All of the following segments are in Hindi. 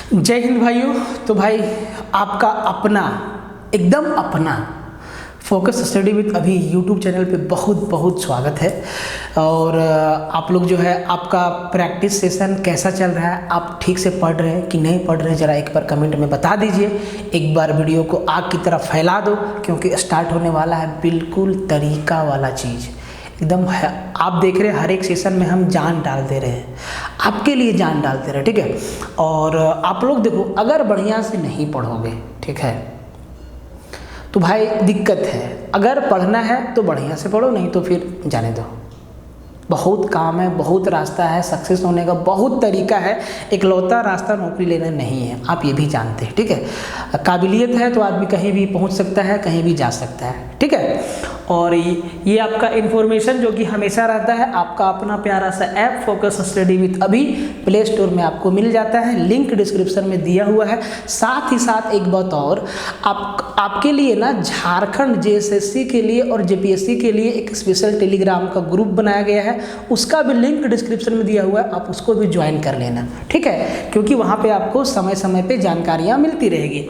जय हिंद भाइयों। तो भाई आपका अपना एकदम अपना फोकस स्टडी विद अभी यूट्यूब चैनल पे बहुत बहुत स्वागत है। और आप लोग जो है आपका प्रैक्टिस सेशन कैसा चल रहा है, आप ठीक से पढ़ रहे हैं कि नहीं पढ़ रहे हैं, ज़रा एक बार कमेंट में बता दीजिए। एक बार वीडियो को आग की तरफ फैला दो क्योंकि स्टार्ट होने वाला है बिल्कुल तरीका वाला चीज़ एकदम है। आप देख रहे हैं हर एक सेशन में हम जान डालते रहे हैं, आपके लिए जान डालते रहे, ठीक है। और आप लोग देखो, अगर बढ़िया से नहीं पढ़ोगे, ठीक है, तो भाई दिक्कत है। अगर पढ़ना है तो बढ़िया से पढ़ो, नहीं तो फिर जाने दो। बहुत काम है, बहुत रास्ता है, सक्सेस होने का बहुत तरीका है। इकलौता रास्ता नौकरी लेना नहीं है, आप ये भी जानते हैं, ठीक है। काबिलियत है तो आदमी कहीं भी पहुंच सकता है, कहीं भी जा सकता है, ठीक है। और ये आपका इन्फॉर्मेशन जो कि हमेशा रहता है, आपका अपना प्यारा सा ऐप फोकस स्टडी विद अभी प्ले स्टोर में आपको मिल जाता है, लिंक डिस्क्रिप्शन में दिया हुआ है। साथ ही साथ एक बात और, आपके लिए ना झारखंड जेएसएससी के लिए और जेपीएससी के लिए एक स्पेशल टेलीग्राम का ग्रुप बनाया गया है, उसका भी लिंक डिस्क्रिप्शन में दिया हुआ है, आप उसको भी ज्वाइन कर लेना, ठीक है। क्योंकि वहाँ पे आपको समय समय पे जानकारियाँ मिलती रहेगी।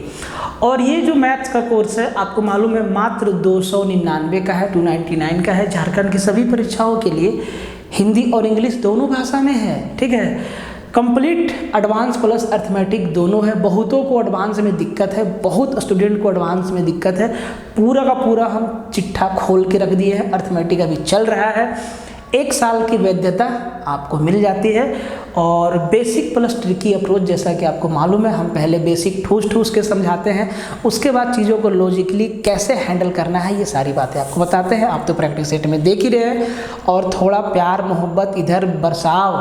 और ये जो मैथ्स का कोर्स है, आपको मालूम है मात्र 299 का है, 299 का है। झारखंड की सभी परीक्षाओं के लिए हिंदी और इंग्लिश दोनों भाषा में है, ठीक है। कंप्लीट एडवांस प्लस अर्थमेटिक दोनों है। बहुतों को एडवांस में दिक्कत है, बहुत स्टूडेंट को एडवांस में दिक्कत है। पूरा का पूरा हम चिट्ठा खोल के रख दिए हैं। अर्थमेटिक अभी चल रहा है, 1 साल की वैधता आपको मिल जाती है। और बेसिक प्लस ट्रिकी अप्रोच, जैसा कि आपको मालूम है, हम पहले बेसिक ठूस ठूस के समझाते हैं, उसके बाद चीज़ों को लॉजिकली कैसे हैंडल करना है, ये सारी बातें आपको बताते हैं। आप तो प्रैक्टिस सेट में देख ही रहे हैं। और थोड़ा प्यार मोहब्बत इधर बरसाओ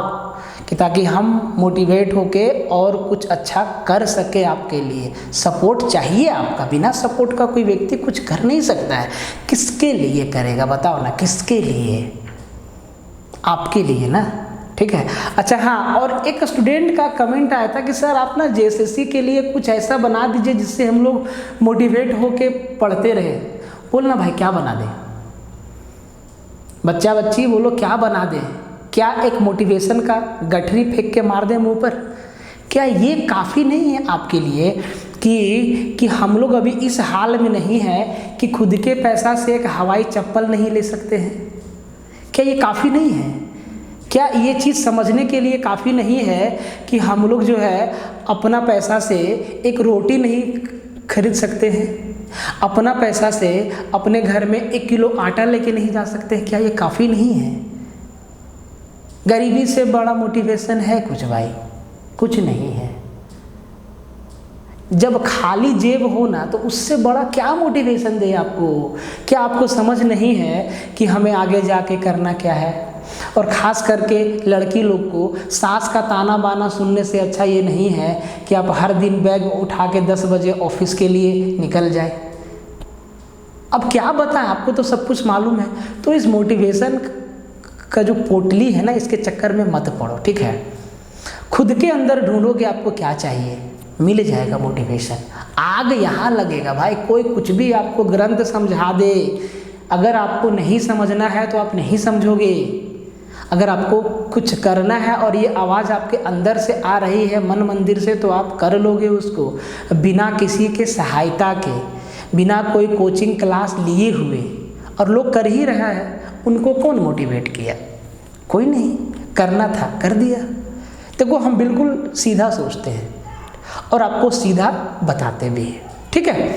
कि ताकि हम मोटिवेट होके और कुछ अच्छा कर सके। आपके लिए सपोर्ट चाहिए आपका, बिना सपोर्ट का कोई व्यक्ति कुछ कर नहीं सकता है। किसके लिए करेगा बताओ ना, किसके लिए? आपके लिए ना, ठीक है। अच्छा हाँ, और एक स्टूडेंट का कमेंट आया था कि सर आप ना जेएसएससी के लिए कुछ ऐसा बना दीजिए जिससे हम लोग मोटिवेट होके पढ़ते रहे। बोलना भाई क्या बना दें, बच्चा बच्ची बोलो क्या बना दें? क्या एक मोटिवेशन का गठरी फेंक के मार दें मुंह पर? क्या ये काफ़ी नहीं है आपके लिए कि हम लोग अभी इस हाल में नहीं है कि खुद के पैसा से एक हवाई चप्पल नहीं ले सकते हैं? क्या ये काफ़ी नहीं है? क्या ये चीज़ समझने के लिए काफ़ी नहीं है कि हम लोग जो है अपना पैसा से एक रोटी नहीं खरीद सकते हैं, अपना पैसा से अपने घर में 1 किलो आटा लेके नहीं जा सकते हैं? क्या ये काफ़ी नहीं है? गरीबी से बड़ा मोटिवेशन है कुछ भाई? कुछ नहीं है। जब खाली जेब हो ना, तो उससे बड़ा क्या मोटिवेशन दे आपको? क्या आपको समझ नहीं है कि हमें आगे जाके करना क्या है? और ख़ास करके लड़की लोग को सास का ताना बाना सुनने से अच्छा ये नहीं है कि आप हर दिन बैग उठा के 10 बजे ऑफिस के लिए निकल जाए। अब क्या बताएं, आपको तो सब कुछ मालूम है। तो इस मोटिवेशन का जो पोटली है ना, इसके चक्कर में मत पड़ो, ठीक है। खुद के अंदर ढूंढोगे आपको क्या चाहिए, मिल जाएगा मोटिवेशन। आग यहाँ लगेगा भाई, कोई कुछ भी आपको ग्रंथ समझा दे, अगर आपको नहीं समझना है तो आप नहीं समझोगे। अगर आपको कुछ करना है और ये आवाज़ आपके अंदर से आ रही है मन मंदिर से, तो आप कर लोगे उसको बिना किसी के सहायता के, बिना कोई कोचिंग क्लास लिए हुए। और लोग कर ही रहा है, उनको कौन मोटिवेट किया? कोई नहीं। करना था कर दिया। देखो हम बिल्कुल सीधा सोचते हैं और आपको सीधा बताते भी हैं, ठीक है।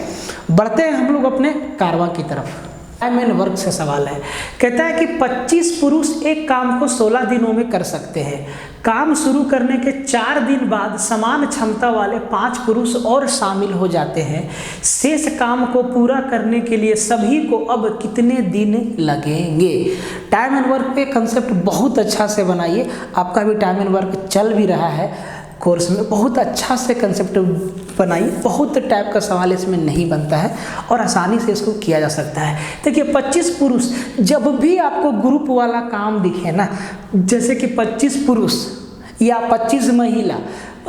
बढ़ते हैं हम लोग अपने कारवां की तरफ। टाइम एंड वर्क से सवाल है, कहता है कि 25 पुरुष एक काम को 16 दिनों में कर सकते हैं। काम शुरू करने के 4 दिन बाद समान क्षमता वाले 5 पुरुष और शामिल हो जाते हैं। शेष काम को पूरा करने के लिए सभी को अब कितने दिन लगेंगे? टाइम एंड वर्क पे कंसेप्ट बहुत अच्छा से बनाइए। आपका भी टाइम एंड वर्क चल भी रहा है कोर्स में, बहुत अच्छा से कंसेप्ट बनाइए। बहुत टाइप का सवाल इसमें नहीं बनता है और आसानी से इसको किया जा सकता है। देखिए 25 पुरुष, जब भी आपको ग्रुप वाला काम दिखे ना, जैसे कि 25 पुरुष या 25 महिला,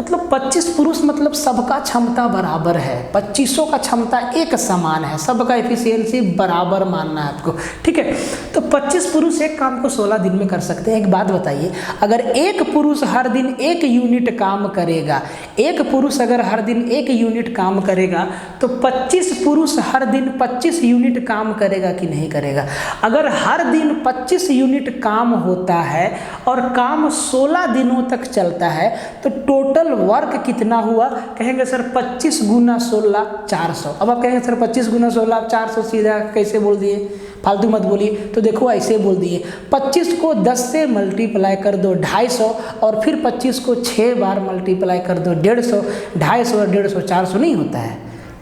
मतलब 25 पुरुष मतलब सबका क्षमता बराबर है, 25 का क्षमता एक समान है, सबका एफिशिएंसी बराबर मानना है आपको, ठीक है। तो 25 पुरुष एक काम को 16 दिन में कर सकते हैं। एक बात बताइए, अगर एक पुरुष हर दिन 1 यूनिट काम करेगा, एक पुरुष अगर हर दिन 1 यूनिट काम करेगा तो 25 पुरुष हर दिन 25 यूनिट काम करेगा कि नहीं करेगा? अगर हर दिन 25 यूनिट काम होता है और काम 16 दिनों तक चलता है तो टोटल वर्क कितना हुआ? कहेंगे सर 25 गुना 16 400। अब आप कहेंगे सर 25 गुना 16 400 सीधा कैसे बोल दिए, फालतू मत बोलिए। तो देखो ऐसे बोल दिए, 25 को 10 से मल्टीप्लाई कर दो 250 और फिर 25 को 6 बार मल्टीप्लाई कर दो 150, 250 और 150 400 नहीं होता है।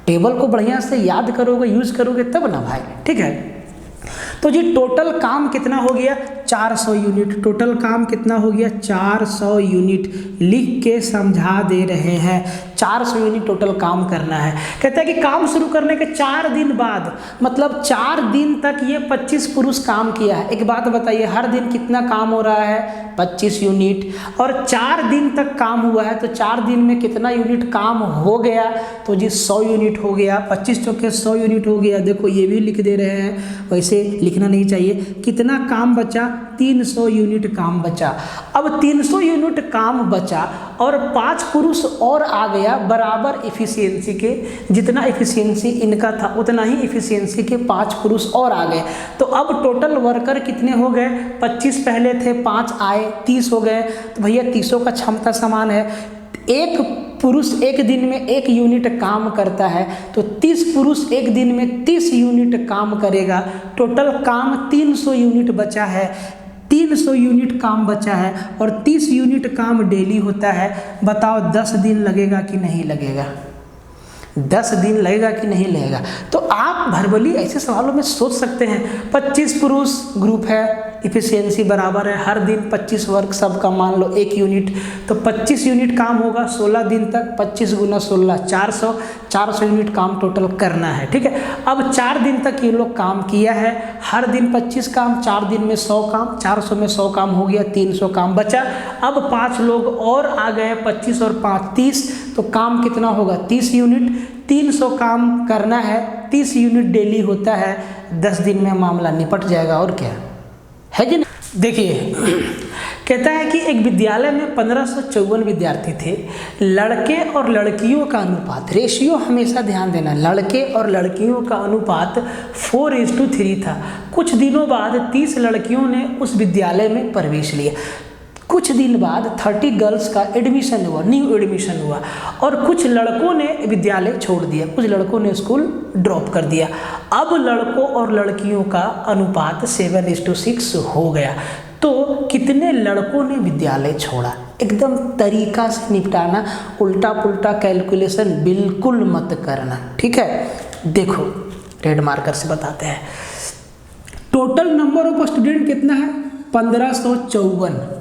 टेबल को बढ़िया से याद करोगे, यूज करोगे तब ना भाई, ठीक है। तो जी टोटल काम कितना हो गया? 400 यूनिट। टोटल काम कितना हो गया? 400 यूनिट। लिख के समझा दे रहे हैं, 400 यूनिट टोटल काम करना है। कहता है कि काम शुरू करने के 4 दिन बाद, मतलब 4 दिन तक ये 25 पुरुष काम किया है। एक बात बताइए, हर दिन कितना काम हो रहा है? 25 यूनिट। और 4 दिन तक काम हुआ है तो 4 दिन में कितना यूनिट काम हो गया? तो जी 100 यूनिट हो गया। 25 चौके 100 यूनिट हो गया। देखो ये भी लिख दे रहे हैं, वैसे लिखना नहीं चाहिए। कितना काम बचा? 300 यूनिट काम बचा। अब 300 यूनिट काम बचा और 5 पुरुष और आ गया बराबर एफिशिएंसी के, जितना एफिशिएंसी इनका था उतना ही एफिशिएंसी के 5 पुरुष और आ गए। तो अब टोटल वर्कर कितने हो गए? 25 पहले थे, 5 आए, 30 हो गए। तो भैया 30 का क्षमता समान है। एक पुरुष एक दिन में 1 यूनिट काम करता है तो 30 पुरुष एक दिन में 30 यूनिट काम करेगा। टोटल काम 300 यूनिट बचा है। 300 यूनिट काम बचा है और 30 यूनिट काम डेली होता है। बताओ 10 दिन लगेगा कि नहीं लगेगा? 10 दिन लगेगा कि नहीं लगेगा? तो आप भरबली ऐसे सवालों में सोच सकते हैं। 25 पुरुष ग्रुप है, इफिशियंसी बराबर है, हर दिन 25 वर्क सबका मान लो 1 यूनिट, तो 25 यूनिट काम होगा 16 दिन तक। 25 गुना 16 400, 400 यूनिट काम टोटल करना है, ठीक है। अब 4 दिन तक ये लोग काम किया है, हर दिन 25 काम, 4 दिन में 100 काम, 400 में 100 काम हो गया, 300 काम बचा। अब 5 लोग और आ गए, 25 और 5 30, तो काम कितना होगा? 30 यूनिट। 300 काम करना है, 30 यूनिट डेली होता है, 10 दिन में मामला निपट जाएगा। और क्या है कि नहीं? देखिए कहता है कि एक विद्यालय में 1554 विद्यार्थी थे। लड़के और लड़कियों का अनुपात, रेशियो हमेशा ध्यान देना, लड़के और लड़कियों का अनुपात 4:3 था। कुछ दिनों बाद 30 लड़कियों ने उस विद्यालय में प्रवेश लिया। कुछ दिन बाद 30 गर्ल्स का एडमिशन हुआ, न्यू एडमिशन हुआ, और कुछ लड़कों ने विद्यालय छोड़ दिया, कुछ लड़कों ने स्कूल ड्रॉप कर दिया। अब लड़कों और लड़कियों का अनुपात 7:6 हो गया। तो कितने लड़कों ने विद्यालय छोड़ा? एकदम तरीका से निपटाना, उल्टा पुल्टा कैलकुलेशन बिल्कुल मत करना, ठीक है। देखो रेड मार्कर से बताते हैं। टोटल नंबर ऑफ स्टूडेंट कितना है? 1554।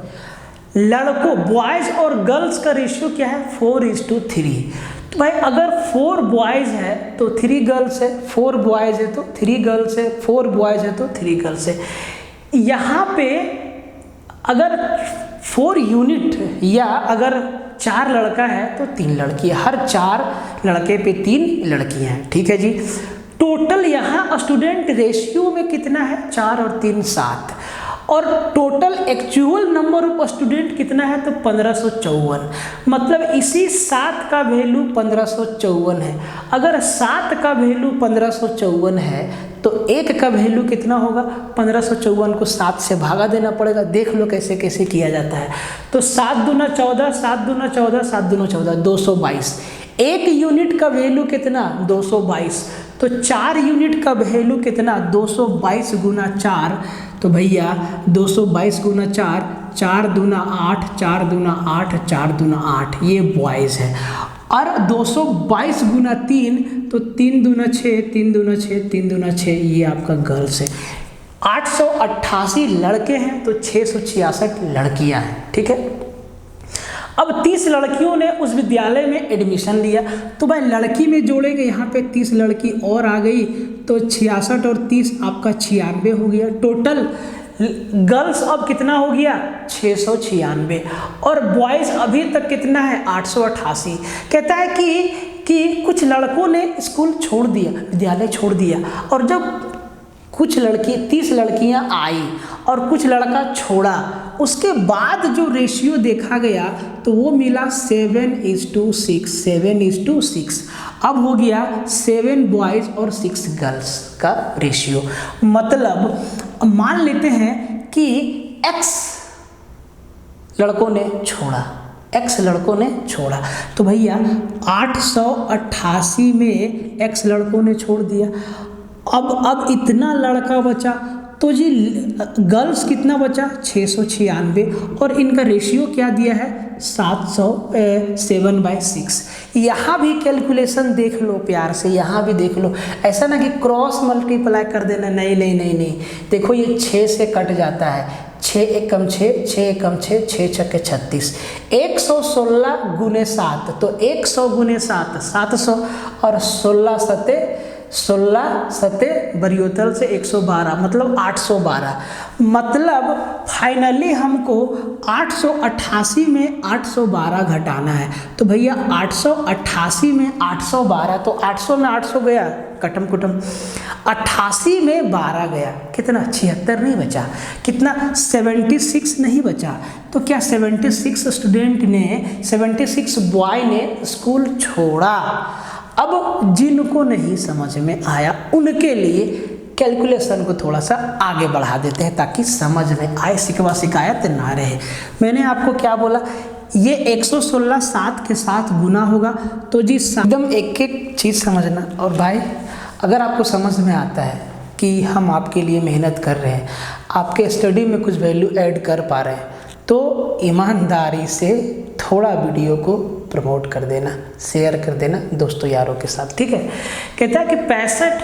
लड़कों बॉयज़ और गर्ल्स का रेशियो क्या है? 4:3। तो भाई अगर 4 बॉयज़ है तो 3 गर्ल्स है, 4 बॉयज़ है तो 3 गर्ल्स है, 4 बॉयज़ है तो 3 गर्ल्स है। यहाँ पे अगर 4 यूनिट या अगर 4 लड़का है तो 3 लड़की है, हर 4 लड़के पे 3 लड़कियाँ हैं, ठीक है जी। टोटल यहाँ स्टूडेंट रेशियो में कितना है? 4 और 3 7, और total actual number of student कितना है? तो 1554। मतलब इसी 7 का वैल्यू 1554 है। अगर 7 का वैल्यू 1554 है तो 1 का वैल्यू कितना होगा? 1554 को 7 से भागा देना पड़ेगा। देख लो कैसे कैसे किया जाता है। तो 7 दूना 14, 7 दूना 14, 7 दूना 14, 222। 1 यूनिट का वैल्यू कितना? 222। तो 4 यूनिट का वैल्यू कितना? 222 गुना 4। तो भैया 222 गुना 4, 4 दूना 8, 4 दूना 8, 4 दूना 8, ये बॉयज़ है। और 222 गुना 3, तो 3 दूना 6, 3 दूना 6, 3 दूना 6, ये आपका गर्ल्स है। 888 लड़के हैं तो 666 लड़कियां हैं, ठीक है। अब 30 लड़कियों ने उस विद्यालय में एडमिशन लिया, तो भाई लड़की में जोड़ेंगे, यहाँ पे 30 लड़की और आ गई तो 66 और 30 आपका 96 हो गया। टोटल गर्ल्स अब कितना हो गया 696 और बॉयज़ अभी तक कितना है 888। कहता है कि कुछ लड़कों ने स्कूल छोड़ दिया, विद्यालय छोड़ दिया, और जब कुछ लड़की 30 लड़कियां आई और कुछ लड़का छोड़ा, उसके बाद जो रेशियो देखा गया तो वो मिला 7:6, 7:6। अब हो गया 7 बॉयज़ और 6 गर्ल्स का रेशियो। मतलब मान लेते हैं कि x लड़कों ने छोड़ा, x लड़कों ने छोड़ा, तो भैया 888 में x लड़कों ने छोड़ दिया। अब इतना लड़का बचा, तो जी गर्ल्स कितना बचा 696, और इनका रेशियो क्या दिया है 7/6। यहाँ भी कैलकुलेशन देख लो प्यार से, यहाँ भी देख लो, ऐसा ना कि क्रॉस मल्टीप्लाई कर देना, नहीं नहीं नहीं नहीं। देखो ये 6 से कट जाता है, 6 एकम 6, 6 एकम 6, 6 छक्के 36, 116 गुने 7, तो 100 गुने 7 700, और 16 सते बरियोतल से 112, मतलब 812। मतलब फाइनली हमको 888 में 812 घटाना है। तो भैया 888 में 812, तो 800 में 800 गया कटम कुटम, 88 में 12 गया, कितना 76 नहीं बचा, कितना 76 नहीं बचा। तो क्या 76 स्टूडेंट ने, 76 बॉय ने स्कूल छोड़ा। अब जिनको नहीं समझ में आया उनके लिए कैलकुलेशन को थोड़ा सा आगे बढ़ा देते हैं ताकि समझ में आए, शिकवा शिकायत ना रहे। मैंने आपको क्या बोला, ये 116 7 के साथ गुना होगा, तो जी एकदम एक एक चीज़ समझना। और भाई अगर आपको समझ में आता है कि हम आपके लिए मेहनत कर रहे हैं, आपके स्टडी में कुछ वैल्यू ऐड कर पा रहे हैं, तो ईमानदारी से थोड़ा वीडियो को प्रमोट कर देना, शेयर कर देना दोस्तों यारों के साथ, ठीक है। कहता है कि 65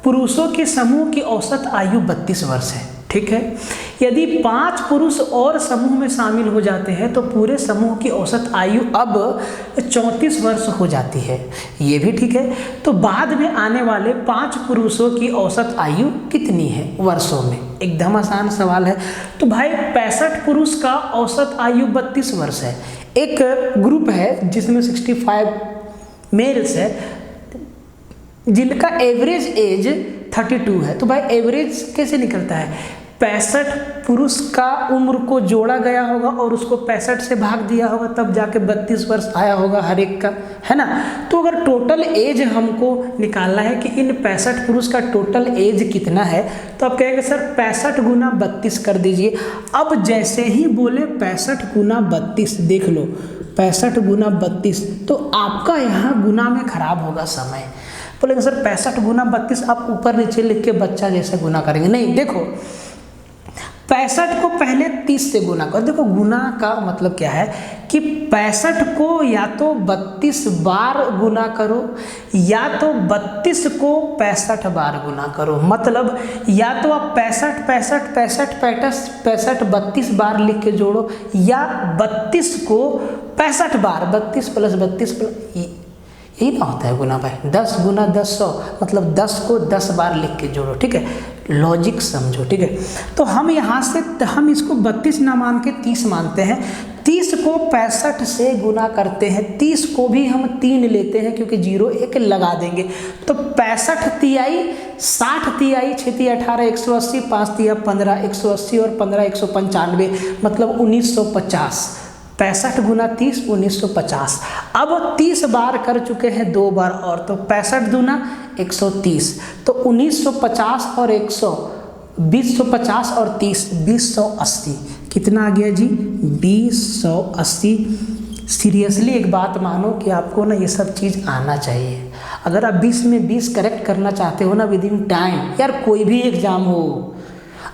पुरुषों के समूह की औसत आयु 32 वर्ष है, ठीक है। यदि 5 पुरुष और समूह में शामिल हो जाते हैं तो पूरे समूह की औसत आयु अब 34 वर्ष हो जाती है, ये भी ठीक है। तो बाद में आने वाले 5 पुरुषों की औसत आयु कितनी है वर्षों में, एकदम आसान सवाल है। तो भाई 65 पुरुष का औसत आयु 32 वर्ष है। एक ग्रुप है जिसमें 65 मेल्स है जिनका एवरेज एज 32 है। तो भाई एवरेज कैसे निकलता है, 65 पुरुष का उम्र को जोड़ा गया होगा और उसको 65 से भाग दिया होगा, तब जाके 32 वर्ष आया होगा हर एक का, है ना। तो अगर टोटल एज हमको निकालना है कि इन 65 पुरुष का टोटल एज कितना है, तो आप कहेंगे सर 65 गुना 32 कर दीजिए। अब जैसे ही बोले 65 गुना 32, देख लो 65 गुना 32, तो आपका यहाँ गुना में खराब होगा समय। बोलेंगे सर 65 गुना 32 आप ऊपर नीचे लिख के बच्चा जैसे गुना करेंगे, नहीं। देखो 65 को पहले 30 से गुना करो। देखो गुना का मतलब क्या है कि 65 को या तो 32 बार गुना करो या तो 32 को 65 बार गुना करो। मतलब या तो आप 65 32 बार लिख के जोड़ो, या 32 को 65 बार, 32 प्लस 32 प्लस, यही ना होता है गुना भाई, 10 गुना 10 100, मतलब 10 को 10 बार लिख के जोड़ो, ठीक है। लॉजिक समझो, ठीक है। तो हम यहाँ से हम इसको 32 ना मान के 30 मानते हैं। 30 को 65 से गुना करते हैं, 30 को भी हम 3 लेते हैं क्योंकि 0 1 लगा देंगे। तो 65 तिहाई 60 तिहाई 6 तिहाई 18 180, 5 तिहाई 15 180 और 15 195, मतलब 1950। 65 गुना 30 1950। अब 30 बार कर चुके हैं 2 बार और, तो 65 दूना 130, तो 1950 और 100, 2050 और 30, 2080। कितना आ गया जी 2080। सीरियसली एक बात मानो कि आपको ना ये सब चीज़ आना चाहिए। अगर आप 20 में 20 करेक्ट करना चाहते हो ना विद इन टाइम, यार कोई भी एग्जाम हो,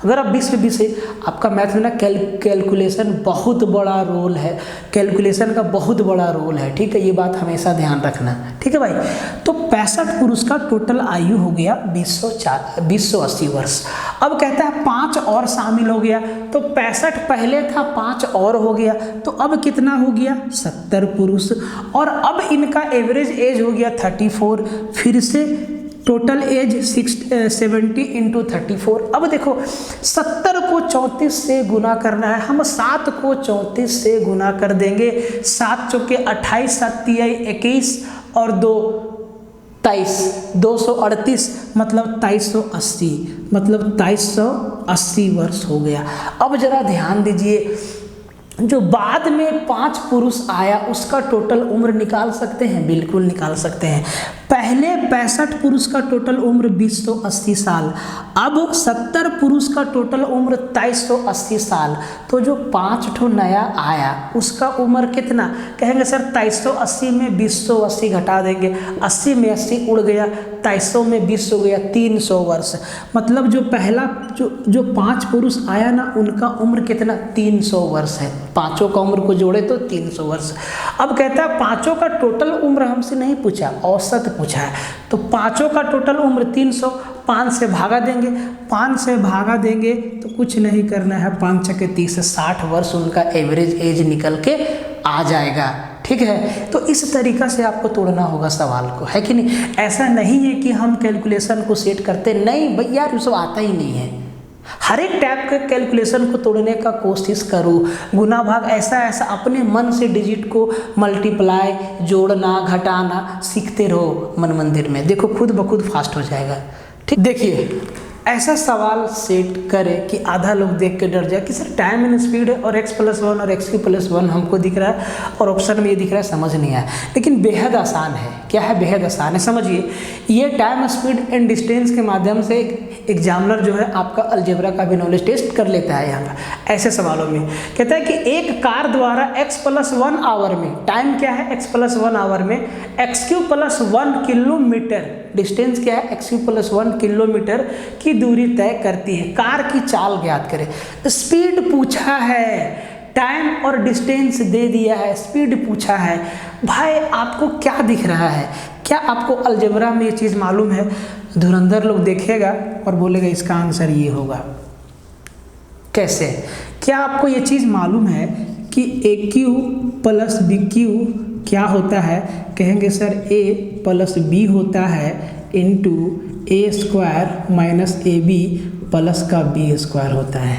अगर आप 20 में 20 है, आपका मैथ में ना कैलकुलेशन बहुत बड़ा रोल है, कैलकुलेशन का बहुत बड़ा रोल है, ठीक है। ये बात हमेशा ध्यान रखना, ठीक है भाई। तो 65 पुरुष का टोटल आयु हो गया 2080 वर्ष। अब कहता है 5 और शामिल हो गया, तो 65 पहले था, 5 और हो गया, तो अब कितना हो गया 70 पुरुष। और अब इनका एवरेज एज हो गया 34, फिर से टोटल एज 70 इंटू 34। अब देखो 70 को 34 से गुना करना है, हम 7 को 34 से गुना कर देंगे। 7 चौके 28, 7 तिहाई 21 और 2 23, 238 मतलब 2380, मतलब 2380 वर्ष हो गया। अब जरा ध्यान दीजिए, जो बाद में 5 पुरुष आया उसका टोटल उम्र निकाल सकते हैं, बिल्कुल निकाल सकते हैं। पहले 65 पुरुष का टोटल उम्र 2080 साल, अब 70 पुरुष का टोटल उम्र 2380 साल। तो जो 5 ठो नया आया उसका उम्र कितना, कहेंगे सर 2380 में 2080 घटा देंगे, 80 में 80 उड़ गया, 2300 में 20 हो गया, 300 वर्ष। मतलब जो पहला जो 5 पुरुष आया ना उनका उम्र कितना, 300 वर्ष है। पांचों का उम्र को जोड़े तो 300 वर्ष। अब कहता है पांचों का टोटल उम्र हमसे नहीं पूछा, औसत पूछा है। तो पांचों का टोटल उम्र 300, 5 से भागा देंगे, 5 से भागा देंगे तो कुछ नहीं करना है, 5 के 30, 60 वर्ष उनका एवरेज एज निकल के आ जाएगा। ठीक है, तो इस तरीका से आपको तोड़ना होगा सवाल को, है कि नहीं। ऐसा नहीं है कि हम कैलकुलेशन को सेट करते, नहीं भैया यार ये सब आता ही नहीं है। हर एक टाइप के कैलकुलेशन को तोड़ने का कोशिश करो, गुना भाग ऐसा अपने मन से डिजिट को मल्टीप्लाई, जोड़ना घटाना सीखते रहो मन मंदिर में, देखो खुद ब खुद फास्ट हो जाएगा। ठीक, देखिए ऐसा सवाल सेट करें कि आधा लोग देख के डर जाए कि सर टाइम एंड स्पीड है और x+1 और x3+1 हमको दिख रहा है और ऑप्शन में ये दिख रहा है, समझ नहीं आया। लेकिन बेहद आसान है। क्या है, बेहद आसान है। समझिए, ये टाइम स्पीड एंड डिस्टेंस के माध्यम से एग्जामिनर जो है आपका अलजेब्रा का भी नॉलेज टेस्ट कर लेता है। यहाँ पर ऐसे सवालों में कहता है कि एक कार द्वारा x+1 आवर में, टाइम क्या है x+1 आवर में, x3+1 किलोमीटर, डिस्टेंस क्या है x3+1 किलोमीटर की दूरी तय करती है। कार की चाल ज्ञात करें। स्पीड पूछा है, टाइम और डिस्टेंस दे दिया है, स्पीड पूछा है। भाई आपको क्या दिख रहा है, क्या आपको अलजेब्रा में ये चीज़ मालूम है? धुरंधर लोग देखेगा और बोलेगा इसका आंसर ये होगा। कैसे? क्या आपको ये चीज़ मालूम है कि AQ + BQ क्या होता है? कहेंगे सर A + B होता है इंटू A² - AB प्लस का B² होता है।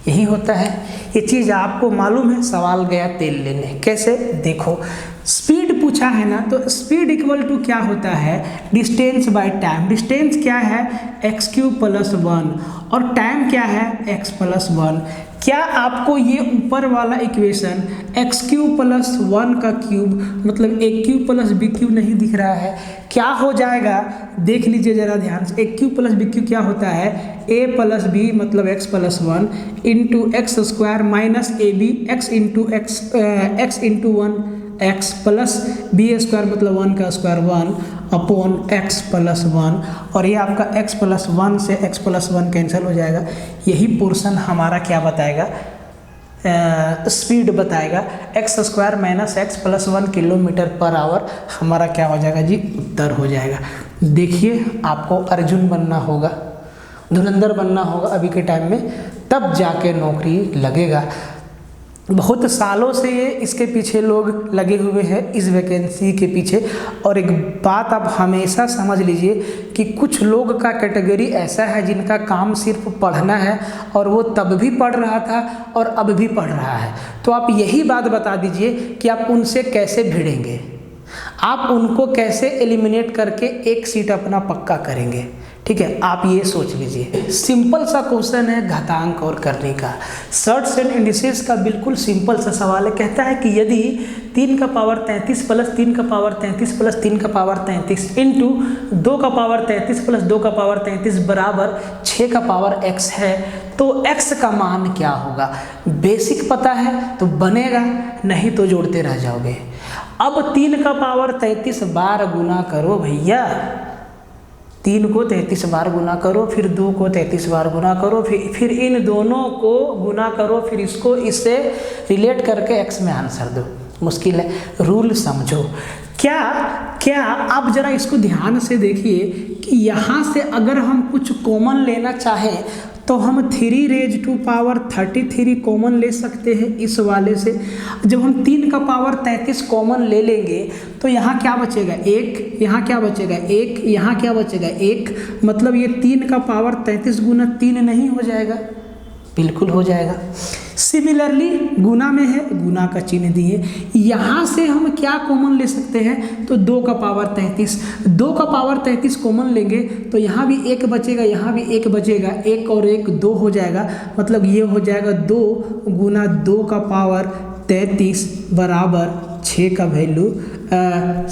यही होता है, ये चीज़ आपको मालूम है। सवाल गया तेल लेने, कैसे? देखो स्पीड पूछा है ना, तो स्पीड इक्वल टू क्या होता है, डिस्टेंस बाय टाइम। डिस्टेंस क्या है, x3+1 और टाइम क्या है, x+1। क्या आपको ये ऊपर वाला इक्वेशन x3+1 का क्यूब मतलब AQ + BQ नहीं दिख रहा है? क्या हो जाएगा, देख लीजिए जरा ध्यान से। AQ + BQ क्या होता है, A + B मतलब x+1 into x² - AB x into 1 x plus B² मतलब 1 का स्क्वायर 1 अपॉन x+1, और ये आपका x+1 से x+1 कैंसिल हो जाएगा। यही पोर्शन हमारा क्या बताएगा, स्पीड बताएगा। x² - x+1 km/h हमारा क्या हो जाएगा जी, उत्तर हो जाएगा। देखिए आपको अर्जुन बनना होगा, धुरंधर बनना होगा अभी के टाइम में, तब जाके नौकरी लगेगा। बहुत सालों से ये इसके पीछे लोग लगे हुए हैं, इस वैकेंसी के पीछे। और एक बात आप हमेशा समझ लीजिए कि कुछ लोग का कैटेगरी ऐसा है जिनका काम सिर्फ पढ़ना है, और वो तब भी पढ़ रहा था और अब भी पढ़ रहा है। तो आप यही बात बता दीजिए कि आप उनसे कैसे भिड़ेंगे, आप उनको कैसे एलिमिनेट करके एक सीट अपना पक्का करेंगे। ठीक है, आप ये सोच लीजिए। सिंपल सा क्वेश्चन है घातांक और करने का, सर्ट्स एंड इंडिसेस का बिल्कुल सिंपल सा सवाल है। कहता है कि यदि 3 का पावर 33 प्लस 3 का पावर 33 प्लस 3 का पावर 33 इंटू 2 का पावर 33 प्लस 2 का पावर 33 बराबर 6 का पावर x है, तो x का मान क्या होगा? बेसिक पता है तो बनेगा, नहीं तो जोड़ते रह जाओगे। अब 3 का पावर 33 बार गुना करो भैया, 3 को 33 बार गुना करो, फिर 2 को 33 बार गुना करो, फिर इन दोनों को गुना करो, फिर इसको इससे रिलेट करके x में आंसर दो। मुश्किल है, रूल समझो। क्या आप जरा इसको ध्यान से देखिए कि यहाँ से अगर हम कुछ कॉमन लेना चाहें तो हम 3⁻³ कॉमन ले सकते हैं इस वाले से। जब हम 3⁻33 कॉमन ले लेंगे तो यहाँ क्या बचेगा 1, यहाँ क्या बचेगा 1, यहाँ क्या बचेगा 1, मतलब ये 3⁻33 गुना 3 नहीं हो जाएगा? बिल्कुल हो जाएगा। सिमिलरली गुना में है, गुना का चिन्ह दिए। यहाँ से हम क्या कॉमन ले सकते हैं? तो 2⁻33, 2⁻33 कॉमन लेंगे तो यहाँ भी 1 बचेगा, यहाँ भी 1 बचेगा, 1 और 1 2 हो जाएगा, मतलब ये हो जाएगा 2 गुना 2⁻33 बराबर 6 का वैल्यू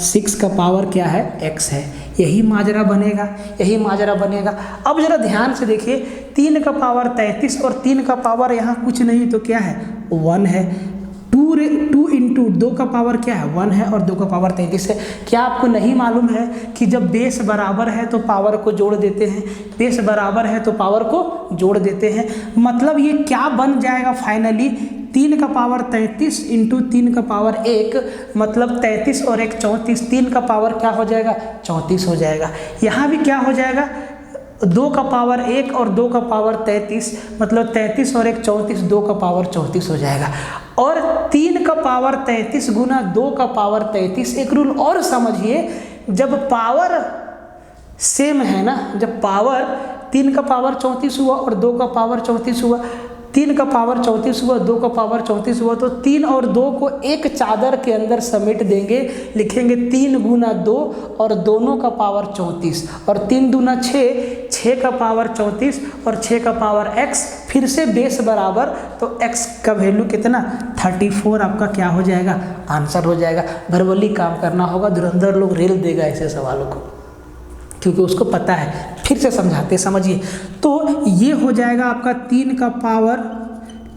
6 का पावर क्या है? x है। यही माजरा बनेगा, यही माजरा बनेगा। अब जरा ध्यान से देखिए, 3⁻33 और 3 का पावर यहाँ कुछ नहीं तो क्या है? 1 है। 2 इंटू 2 का पावर क्या है? 1 है, और 2 का पावर 33 है। क्या आपको नहीं मालूम है कि जब बेस बराबर है तो पावर को जोड़ देते हैं, बेस बराबर है तो पावर को जोड़ देते हैं। मतलब ये क्या बन जाएगा फाइनली? 3⁻33 इंटू 3 का पावर 1, मतलब 33 और 1 34, 3 का पावर क्या हो जाएगा? 34 हो जाएगा। यहाँ भी क्या हो जाएगा? 2 का पावर 1 और 2 का पावर 33, मतलब 33 और 1 34, 2 का पावर 34 हो जाएगा। और 3 का पावर 33 गुना 2 का पावर 33। एक रूल और समझिए, जब पावर सेम है ना, जब पावर 3 का पावर 34 हुआ और 2 का पावर 34 हुआ, 3 का पावर 34 हुआ, 2 का पावर 34 हुआ, तो 3 और 2 को एक चादर के अंदर समेट देंगे, लिखेंगे 3 गुना 2 और दोनों का पावर 34, और 3 दूना 6, 6 का पावर 34 और 6 का पावर x, फिर से बेस बराबर, तो x का वैल्यू कितना? 34 आपका क्या हो जाएगा? आंसर हो जाएगा। भरवली काम करना होगा, धुरंधर लोग रेल देगा ऐसे सवालों को, क्योंकि उसको पता है। फिर से समझाते, समझिए। तो ये हो जाएगा आपका 3 का पावर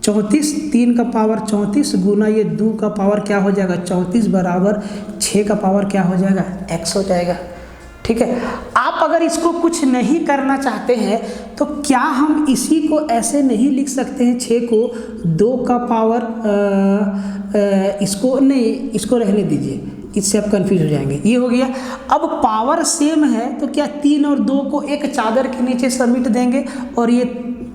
34, 3 का पावर 34 गुना ये 2 का पावर क्या हो जाएगा? 34 बराबर 6 का पावर क्या हो जाएगा? x हो जाएगा। ठीक है। आप अगर इसको कुछ नहीं करना चाहते हैं तो क्या हम इसी को ऐसे नहीं लिख सकते हैं? 6 को 2 का पावर इसको नहीं, इसको रहने दीजिए, इससे आप कंफ्यूज हो जाएंगे। ये हो गया। अब पावर सेम है तो क्या 3 और 2 को एक चादर के नीचे समेट देंगे, और ये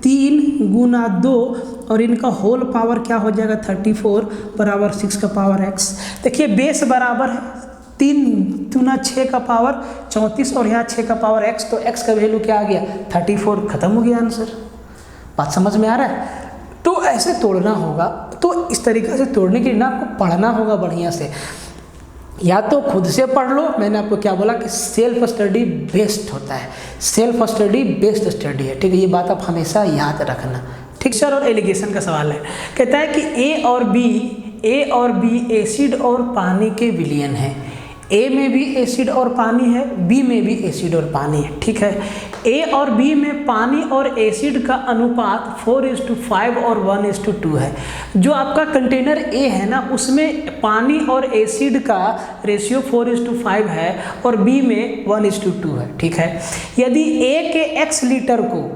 3 गुना 2 और इनका होल पावर क्या हो जाएगा? 34 बराबर 6 का पावर x। देखिए बेस बराबर है, 3 दूना 6 का पावर 34 और यहाँ 6 का पावर x, तो x का वैल्यू क्या आ गया? 34। खत्म हो गया आंसर। बात समझ में आ रहा है? तो ऐसे तोड़ना होगा। तो इस तरीके से तोड़ने के लिए ना आपको पढ़ना होगा बढ़िया से, या तो खुद से पढ़ लो। मैंने आपको क्या बोला कि सेल्फ स्टडी बेस्ट होता है, सेल्फ स्टडी बेस्ट स्टडी है। ठीक है, ये बात आप हमेशा याद रखना। ठीक सर। और एलिगेशन का सवाल है, कहता है कि ए और बी एसिड और पानी के विलयन है। ए में भी एसिड और पानी है, बी में भी एसिड और पानी है। ठीक है। ए और बी में पानी और एसिड का अनुपात 4:5 और 1:2 है। जो आपका कंटेनर ए है ना, उसमें पानी और एसिड का रेशियो 4:5 है और बी में 1:2 है। ठीक है। यदि ए के x लीटर को,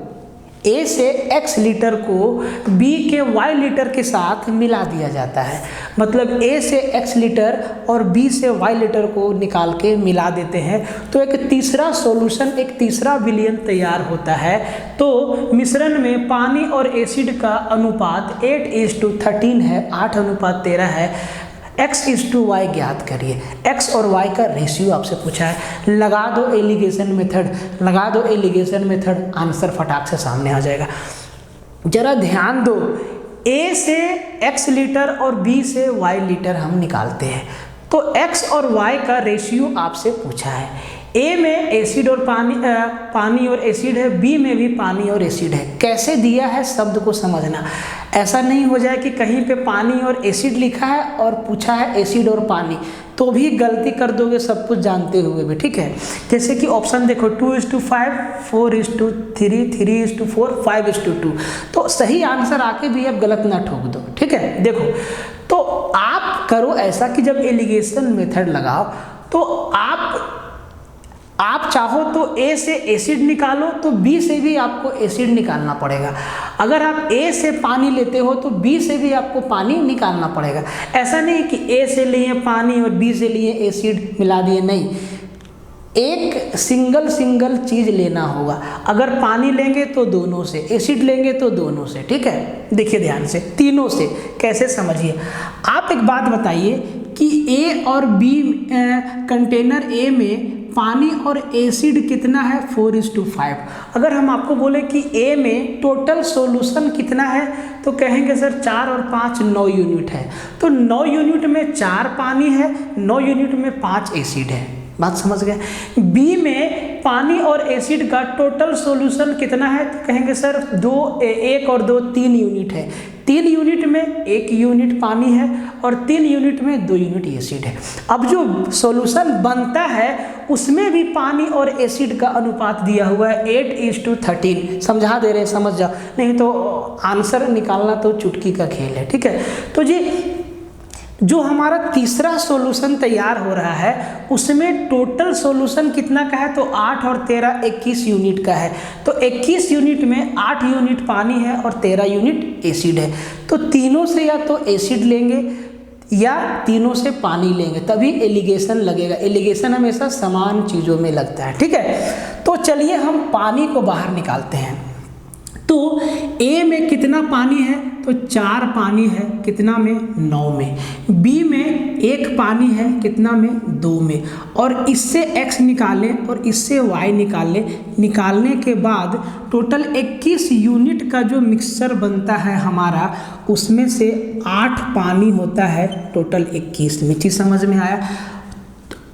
ए से x लीटर को b के y लीटर के साथ मिला दिया जाता है, मतलब a से x लीटर और b से y लीटर को निकाल के मिला देते हैं, तो एक तीसरा सॉल्यूशन, एक तीसरा विलयन तैयार होता है। तो मिश्रण में पानी और एसिड का अनुपात 8:13 है, 8:13 है। x:y ज्ञात करिए। x और y का रेशियो आपसे पूछा है। लगा दो एलिगेशन मेथड, लगा दो एलिगेशन मेथड, आंसर फटाक से सामने आ जाएगा। जरा ध्यान दो, a से x लीटर और b से y लीटर हम निकालते हैं, तो x और y का रेशियो आपसे पूछा है। ए में एसिड और पानी और एसिड है, बी में भी पानी और एसिड है। कैसे दिया है शब्द को समझना, ऐसा नहीं हो जाए कि कहीं पे पानी और एसिड लिखा है और पूछा है एसिड और पानी, तो भी गलती कर दोगे सब कुछ जानते हुए भी। ठीक है। जैसे कि ऑप्शन देखो 2:5, 4:3, 3:4, 5:2, तो सही आंसर आके भी आप गलत ना ठोक दो। ठीक है। देखो, तो आप करो ऐसा कि जब एलिगेशन मेथड लगाओ तो आप चाहो तो A से एसिड निकालो तो B से भी आपको एसिड निकालना पड़ेगा। अगर आप A से पानी लेते हो तो B से भी आपको पानी निकालना पड़ेगा। ऐसा नहीं कि A से लिए पानी और B से लिए एसिड मिला दिए, नहीं। एक सिंगल चीज लेना होगा। अगर पानी लेंगे तो दोनों से, एसिड लेंगे तो दोनों से, ठीक है। देखिए ध्यान से, तीनों से कैसे समझिए। आप एक बात बताइए कि ए और बी कंटेनर ए में पानी और एसिड कितना है, 4:5। अगर हम आपको बोले कि ए में टोटल सॉल्यूशन कितना है तो कहेंगे सर 4 और 5 9 यूनिट है। तो 9 यूनिट में 4 पानी है, 9 यूनिट में 5 एसिड है। बात समझ गए। बी में पानी और एसिड का टोटल सॉल्यूशन कितना है तो कहेंगे सर 1 और 2 3 यूनिट है। 3 यूनिट में 1 यूनिट पानी है और 3 यूनिट में 2 यूनिट एसिड है। अब जो सॉल्यूशन बनता है उसमें भी पानी और एसिड का अनुपात दिया हुआ है 8:13। समझा दे रहे हैं, समझ जाओ, नहीं तो आंसर निकालना तो चुटकी का खेल है, ठीक है। तो जी जो हमारा तीसरा सॉल्यूशन तैयार हो रहा है उसमें टोटल सॉल्यूशन कितना का है तो 8 और 13 21 यूनिट का है। तो 21 यूनिट में 8 यूनिट पानी है और 13 यूनिट एसिड है। तो तीनों से या तो एसिड लेंगे या तीनों से पानी लेंगे, तभी एलिगेशन लगेगा। एलिगेशन हमेशा समान चीज़ों में लगता है, ठीक है। तो चलिए हम पानी को बाहर निकालते हैं। तो ए में कितना पानी है तो 4 पानी है, कितना में 9 में। बी में 1 पानी है, कितना में 2 में। और इससे x निकालें और इससे y निकालें। निकालने के बाद टोटल 21 यूनिट का जो मिक्सचर बनता है हमारा, उसमें से 8 पानी होता है, टोटल 21 में। चीज़ समझ में आया।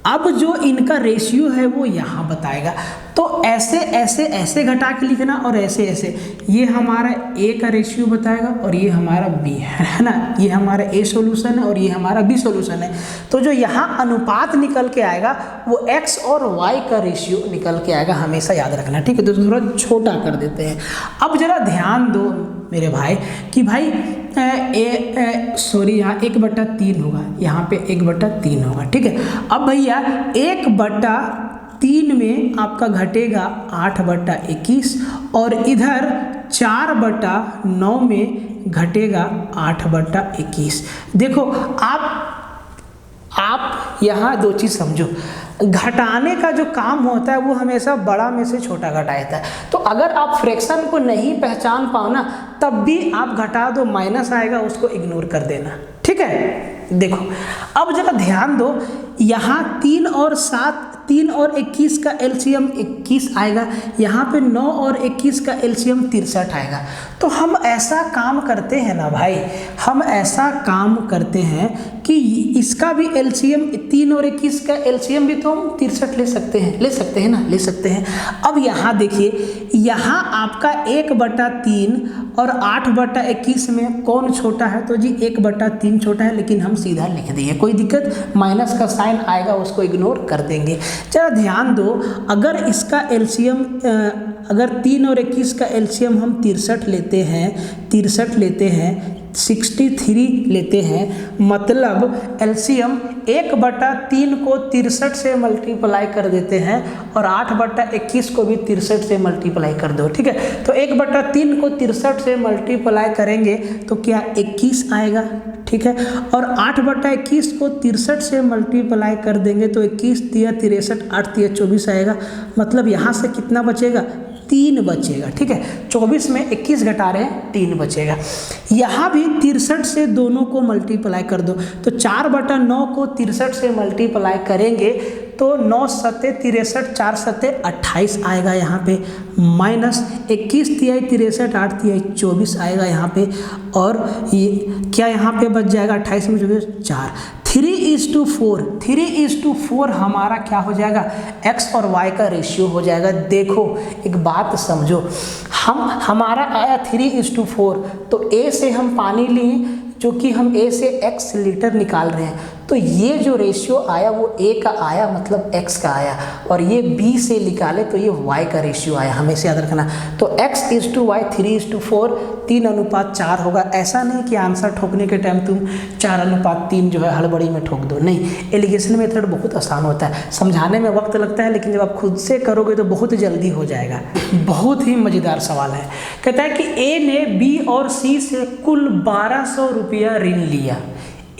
अब जो इनका रेशियो है वो यहाँ बताएगा। तो ऐसे ऐसे ऐसे घटा के लिखना और ऐसे ऐसे, ये हमारा ए का रेशियो बताएगा और ये हमारा बी है ना। ये हमारा ए सॉल्यूशन है और ये हमारा बी सॉल्यूशन है। तो जो यहाँ अनुपात निकल के आएगा वो एक्स और वाई का रेशियो निकल के आएगा, हमेशा याद रखना, ठीक है। तो थोड़ा छोटा कर देते हैं। अब जरा ध्यान दो मेरे भाई कि भाई यहाँ 1/3 होगा, यहाँ पे 1/3 होगा, ठीक है। अब भैया 1/3 में आपका घटेगा 8/21 और इधर 4/9 में घटेगा 8/21। देखो आप यहाँ 2 चीज़ समझो। घटाने का जो काम होता है वो हमेशा बड़ा में से छोटा घटाता है। तो अगर आप फ्रैक्शन को नहीं पहचान पाओ ना, तब भी आप घटा दो, माइनस आएगा उसको इग्नोर कर देना, ठीक है। देखो अब जरा ध्यान दो, यहाँ 3 और 21 का एलसीएम 21 आएगा, यहाँ पे 9 और 21 का एलसीएम 63 आएगा। तो हम ऐसा काम करते हैं ना भाई, हम ऐसा काम करते हैं कि इसका भी एलसीएम 3 और 21 का एलसीएम भी तो हम 63 ले सकते हैं ना, ले सकते हैं। अब यहाँ देखिए, यहाँ आपका 1/3 और 8/21 में कौन छोटा है तो जी 1/3 छोटा है, लेकिन हम सीधा लिख दिए, कोई दिक्कत, माइनस का साइन आएगा उसको इग्नोर कर देंगे। जरा ध्यान दो, अगर इसका एलसीएम अगर 3 और 21 का एलसीएम हम 63 लेते हैं 63 लेते हैं, मतलब एलसीएम 1/3 को 63 से मल्टीप्लाई कर देते हैं और 8/21 को भी 63 से मल्टीप्लाई कर दो, ठीक है। तो 1/3 को 63 से मल्टीप्लाई करेंगे तो क्या 21 आएगा, ठीक है। और 8/21 को 63 से मल्टीप्लाई कर देंगे तो 21 तिया 63, 8 तिया 24 आएगा। मतलब यहाँ से कितना बचेगा, 3 बचेगा, ठीक है। 24 में 21 घटा रहे हैं, 3 बचेगा। यहाँ भी 63 से दोनों को मल्टीप्लाई कर दो, तो 4/9 को 63 से मल्टीप्लाई करेंगे तो 9 सत्ते 63, 4 सत्ते 28 आएगा यहाँ पे, माइनस 21 तिहाई 63, 8 तिहाई 24 आएगा यहाँ पे। और ये क्या यहाँ पे बच जाएगा, 28 में 24 4, 3:4 हमारा क्या हो जाएगा, x और y का रेशियो हो जाएगा। देखो एक बात समझो, हमारा आया 3:4, तो a से हम पानी लिए, जो कि हम a से x लीटर निकाल रहे हैं, तो ये जो रेशियो आया वो a का आया, मतलब x का आया, और ये b से निकाले तो ये y का रेशियो आया, हमेशा याद रखना। तो x:y 3:4, 3:4 होगा। ऐसा नहीं कि आंसर ठोकने के टाइम तुम 4:3 जो है हड़बड़ी में ठोक दो, नहीं। एलिगेशन मेथड बहुत आसान होता है, समझाने में वक्त लगता है, लेकिन जब आप खुद से करोगे तो बहुत जल्दी हो जाएगा। बहुत ही मज़ेदार सवाल है। कहता है कि a ने b और c से कुल 1200 रुपया ऋण लिया।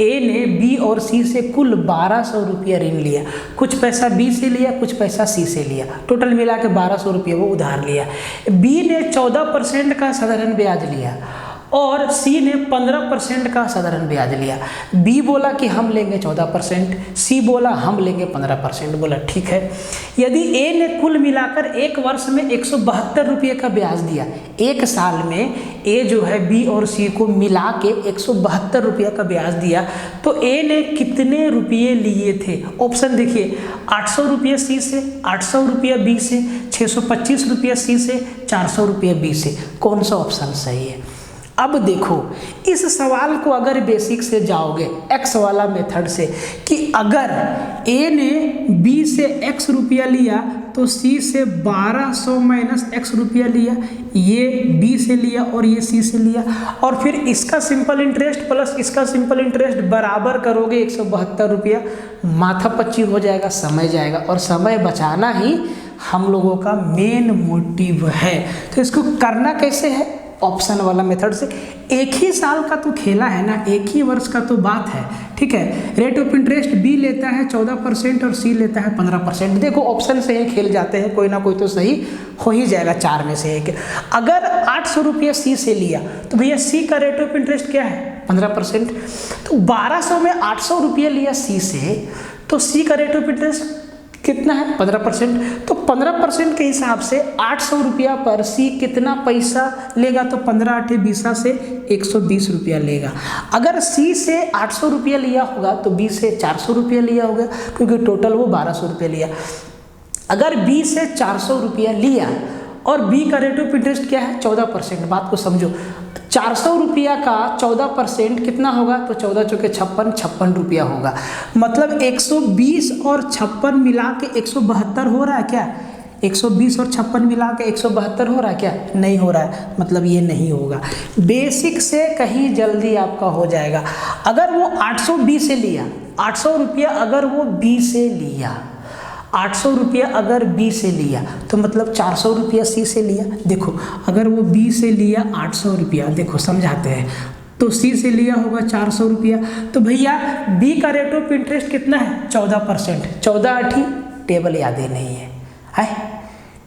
ए ने बी और सी से कुल 1200 रुपया ऋण लिया। कुछ पैसा बी से लिया, कुछ पैसा सी से लिया, टोटल मिला के 1200 रुपया वो उधार लिया। बी ने 14% का साधारण ब्याज लिया और सी ने 15% का साधारण ब्याज लिया। बी बोला कि हम लेंगे 14%, सी बोला हम लेंगे 15%। बोला ठीक है। यदि ए ने कुल मिलाकर एक वर्ष में 172 रुपये का ब्याज दिया, एक साल में ए जो है बी और सी को मिला के 172 रुपये का ब्याज दिया, तो ए ने कितने रुपये लिए थे? ऑप्शन देखिए, 800 रुपये सी से, 800 रुपये बी से, 625 रुपये सी से, 400 रुपये बी से। कौन सा ऑप्शन सही है? अब देखो, इस सवाल को अगर बेसिक से जाओगे एक्स वाला मेथड से, कि अगर ए ने बी से एक्स रुपया लिया तो सी से 1200 माइनस एक्स रुपया लिया, ये बी से लिया और ये सी से लिया, और फिर इसका सिंपल इंटरेस्ट प्लस इसका सिंपल इंटरेस्ट बराबर करोगे 172 रुपया, माथा पच्ची हो जाएगा, समय जाएगा, और समय बचाना ही हम लोगों का मेन मोटिव है। तो इसको करना कैसे है? ऑप्शन वाला मेथड से। एक ही साल का तो खेला है ना, एक ही वर्ष का तो बात है, ठीक है। रेट ऑफ इंटरेस्ट बी लेता है 14% और सी लेता है 15%। देखो ऑप्शन से ही खेल जाते हैं, कोई ना कोई तो सही हो ही जाएगा, 4 में से एक। अगर 800 रुपये सी से लिया तो भैया सी का रेट ऑफ इंटरेस्ट क्या है? 15%। तो 1200 में 800 रुपये लिया सी से, तो सी का रेट ऑफ इंटरेस्ट कितना है? 15%। तो 15% के हिसाब से 800 रुपया पर सी कितना पैसा लेगा? तो 15 8 20 से 120 रुपया लेगा। अगर सी से 800 रुपया लिया होगा तो बी से 400 रुपया लिया होगा, क्योंकि टोटल वो 1200 रुपया लिया। अगर बी से 400 रुपया लिया और बी का रेट ऑफ इंटरेस्ट क्या है? 14%। बात को समझो, 400 रुपया का 14% कितना होगा? तो 14 चौके 56 रुपया होगा। मतलब 120 और 56 मिला के 172 हो रहा है क्या? 120 और 56 मिला के 172 हो रहा है क्या? नहीं हो रहा है, मतलब ये नहीं होगा। बेसिक से कहीं जल्दी आपका हो जाएगा। अगर वो 800 बी से लिया, 800 रुपया अगर वो बी से लिया, 800 रुपया अगर बी से लिया, तो मतलब 400 रुपया सी से लिया। देखो अगर वो बी से लिया 800 रुपया, देखो समझाते हैं, तो सी से लिया होगा 400 रुपया। तो भैया बी का रेट ऑफ इंटरेस्ट कितना है? 14%। 14 8 टेबल याद ही नहीं है,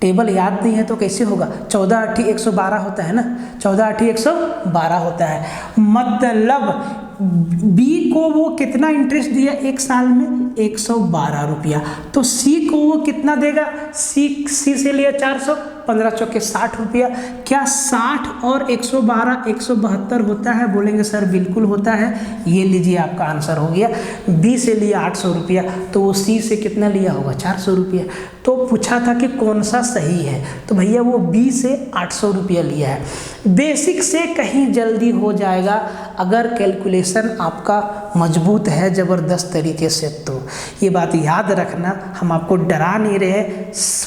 टेबल याद नहीं है तो कैसे होगा? 14 8 112 होता है ना, 14 8 112 होता है। मतलब बी को वो कितना इंटरेस्ट दिया एक साल में? 112 रुपया। तो सी को वो कितना देगा? सी से लिया 400, 15 चौके 60 रुपया। क्या 60 और 112 172 होता है? बोलेंगे सर बिल्कुल होता है। ये लीजिए आपका आंसर हो गया। बी से लिया 800 रुपया, तो वो सी से कितना लिया होगा? 400 रुपया। तो पूछा था कि कौन सा सही है, तो भैया वो बी से 800 रुपया लिया है। बेसिक से कहीं जल्दी हो जाएगा अगर कैलकुलेशन आपका मजबूत है ज़बरदस्त तरीके से। तो ये बात याद रखना, हम आपको डरा नहीं रहे,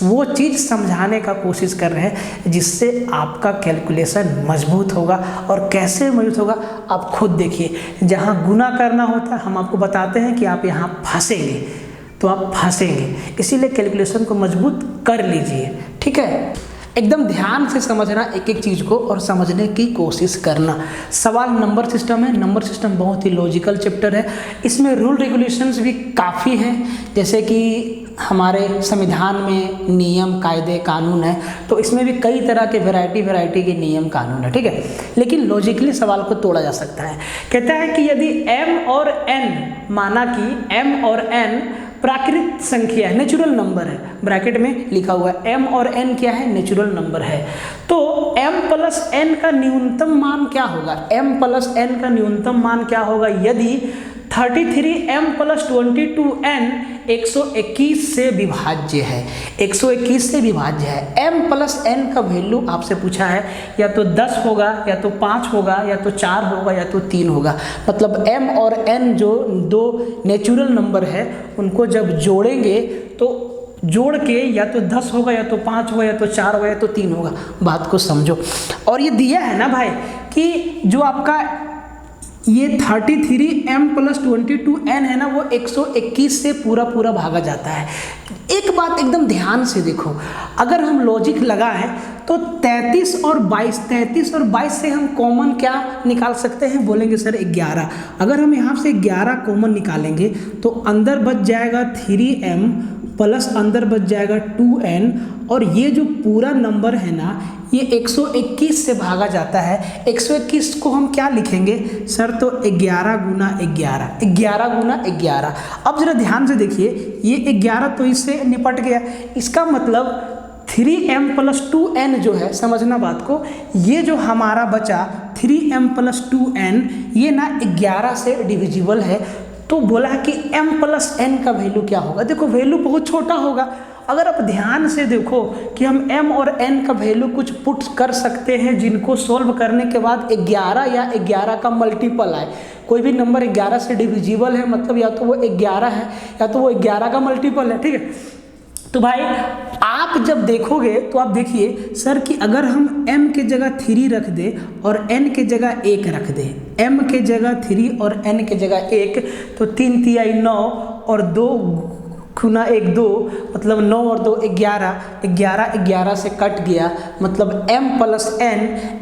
वो चीज़ समझाने का कोशिश कर रहे हैं जिससे आपका कैलकुलेशन मजबूत होगा। और कैसे मजबूत होगा आप खुद देखिए। जहाँ गुना करना होता है हम आपको बताते हैं कि आप यहाँ फंसेंगे, तो आप फंसेंगे, इसीलिए कैलकुलेशन को मजबूत कर लीजिए, ठीक है। एकदम ध्यान से समझना एक एक चीज़ को और समझने की कोशिश करना। सवाल नंबर सिस्टम है। नंबर सिस्टम बहुत ही लॉजिकल चैप्टर है। इसमें रूल रेगुलेशंस भी काफ़ी हैं, जैसे कि हमारे संविधान में नियम कायदे कानून है, तो इसमें भी कई तरह के वैरायटी के नियम कानून है, ठीक है। लेकिन लॉजिकली सवाल को तोड़ा जा सकता है। कहता है कि यदि m और n, माना कि m और n प्राकृत संख्या है, नेचुरल नंबर है, ब्रैकेट में लिखा हुआ है m और n क्या है? नेचुरल नंबर है। तो m प्लस n का न्यूनतम मान क्या होगा? m प्लस n का न्यूनतम मान क्या होगा? यदि 33m प्लस 22n 121 से विभाज्य है, 121 से विभाज्य है। m प्लस n का वैल्यू आपसे पूछा है, या तो 10 होगा, या तो 5 होगा, या तो 4 होगा, या तो 3 होगा। मतलब m और n जो दो नेचुरल नंबर है उनको जब जोड़ेंगे तो जोड़ के या तो 10 होगा, या तो 5 होगा, या तो 4 होगा, या तो 3 होगा। बात को समझो। और ये दिया है ना भाई कि जो आपका ये 33m + 22n है ना, वो 121 से पूरा पूरा भागा जाता है। एक बात एकदम ध्यान से देखो, अगर हम लॉजिक लगाएं तो 33 और 22 से हम कॉमन क्या निकाल सकते हैं? बोलेंगे सर 11। अगर हम यहाँ से 11 कॉमन निकालेंगे तो अंदर बच जाएगा 3m प्लस अंदर बच जाएगा 2n, और ये जो पूरा नंबर है ना ये 121 से भागा जाता है। 121 को हम क्या लिखेंगे सर? तो 11 गुना 11, 11 गुना 11। अब जरा ध्यान से देखिए, ये 11 तो इससे निपट गया, इसका मतलब 3m + 2n जो है, समझना बात को, ये जो हमारा बचा 3m + 2n ये ना 11 से डिविजिबल है। तो बोला कि m + n का वैल्यू क्या होगा? देखो वैल्यू बहुत छोटा होगा। अगर आप ध्यान से देखो कि हम m और n का वैल्यू कुछ पुट कर सकते हैं जिनको सोल्व करने के बाद 11 या 11 का मल्टीपल आए। कोई भी नंबर 11 से डिविजिबल है मतलब या तो वो 11 है या तो वो 11 का मल्टीपल है, ठीक है। तो भाई आप जब देखोगे तो आप देखिए सर कि अगर हम m के जगह 3 रख दें और n के जगह 1 रख दें, m के जगह 3 और n के जगह 1, तो 3 तिहाई 9 और 2 गुना 1 2, मतलब 9 और 2 11, 11 से कट गया, मतलब m + n,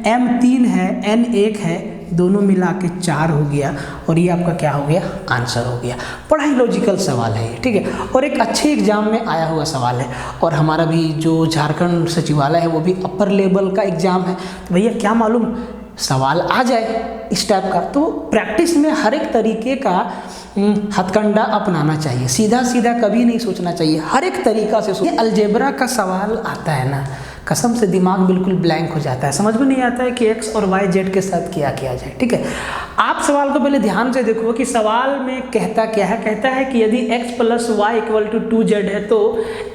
m 3 है n 1 है, दोनों मिला के 4 हो गया, और ये आपका क्या हो गया? आंसर हो गया। बड़ा ही लॉजिकल सवाल है ये, ठीक है, और एक अच्छे एग्जाम में आया हुआ सवाल है। और हमारा भी जो झारखंड सचिवालय है वो भी अपर लेवल का एग्जाम है, तो भैया क्या मालूम सवाल आ जाए इस टाइप का। तो प्रैक्टिस में हर एक तरीके का हथकंडा अपनाना चाहिए, सीधा सीधा कभी नहीं सोचना चाहिए, हर एक तरीका से सोचना। अलजेब्रा का सवाल आता है ना, कसम से दिमाग बिल्कुल ब्लैंक हो जाता है, समझ में नहीं आता है कि x और y z के साथ क्या किया जाए, ठीक है। आप सवाल को पहले ध्यान से देखो कि सवाल में कहता क्या है। कहता है कि यदि x + y = 2z है तो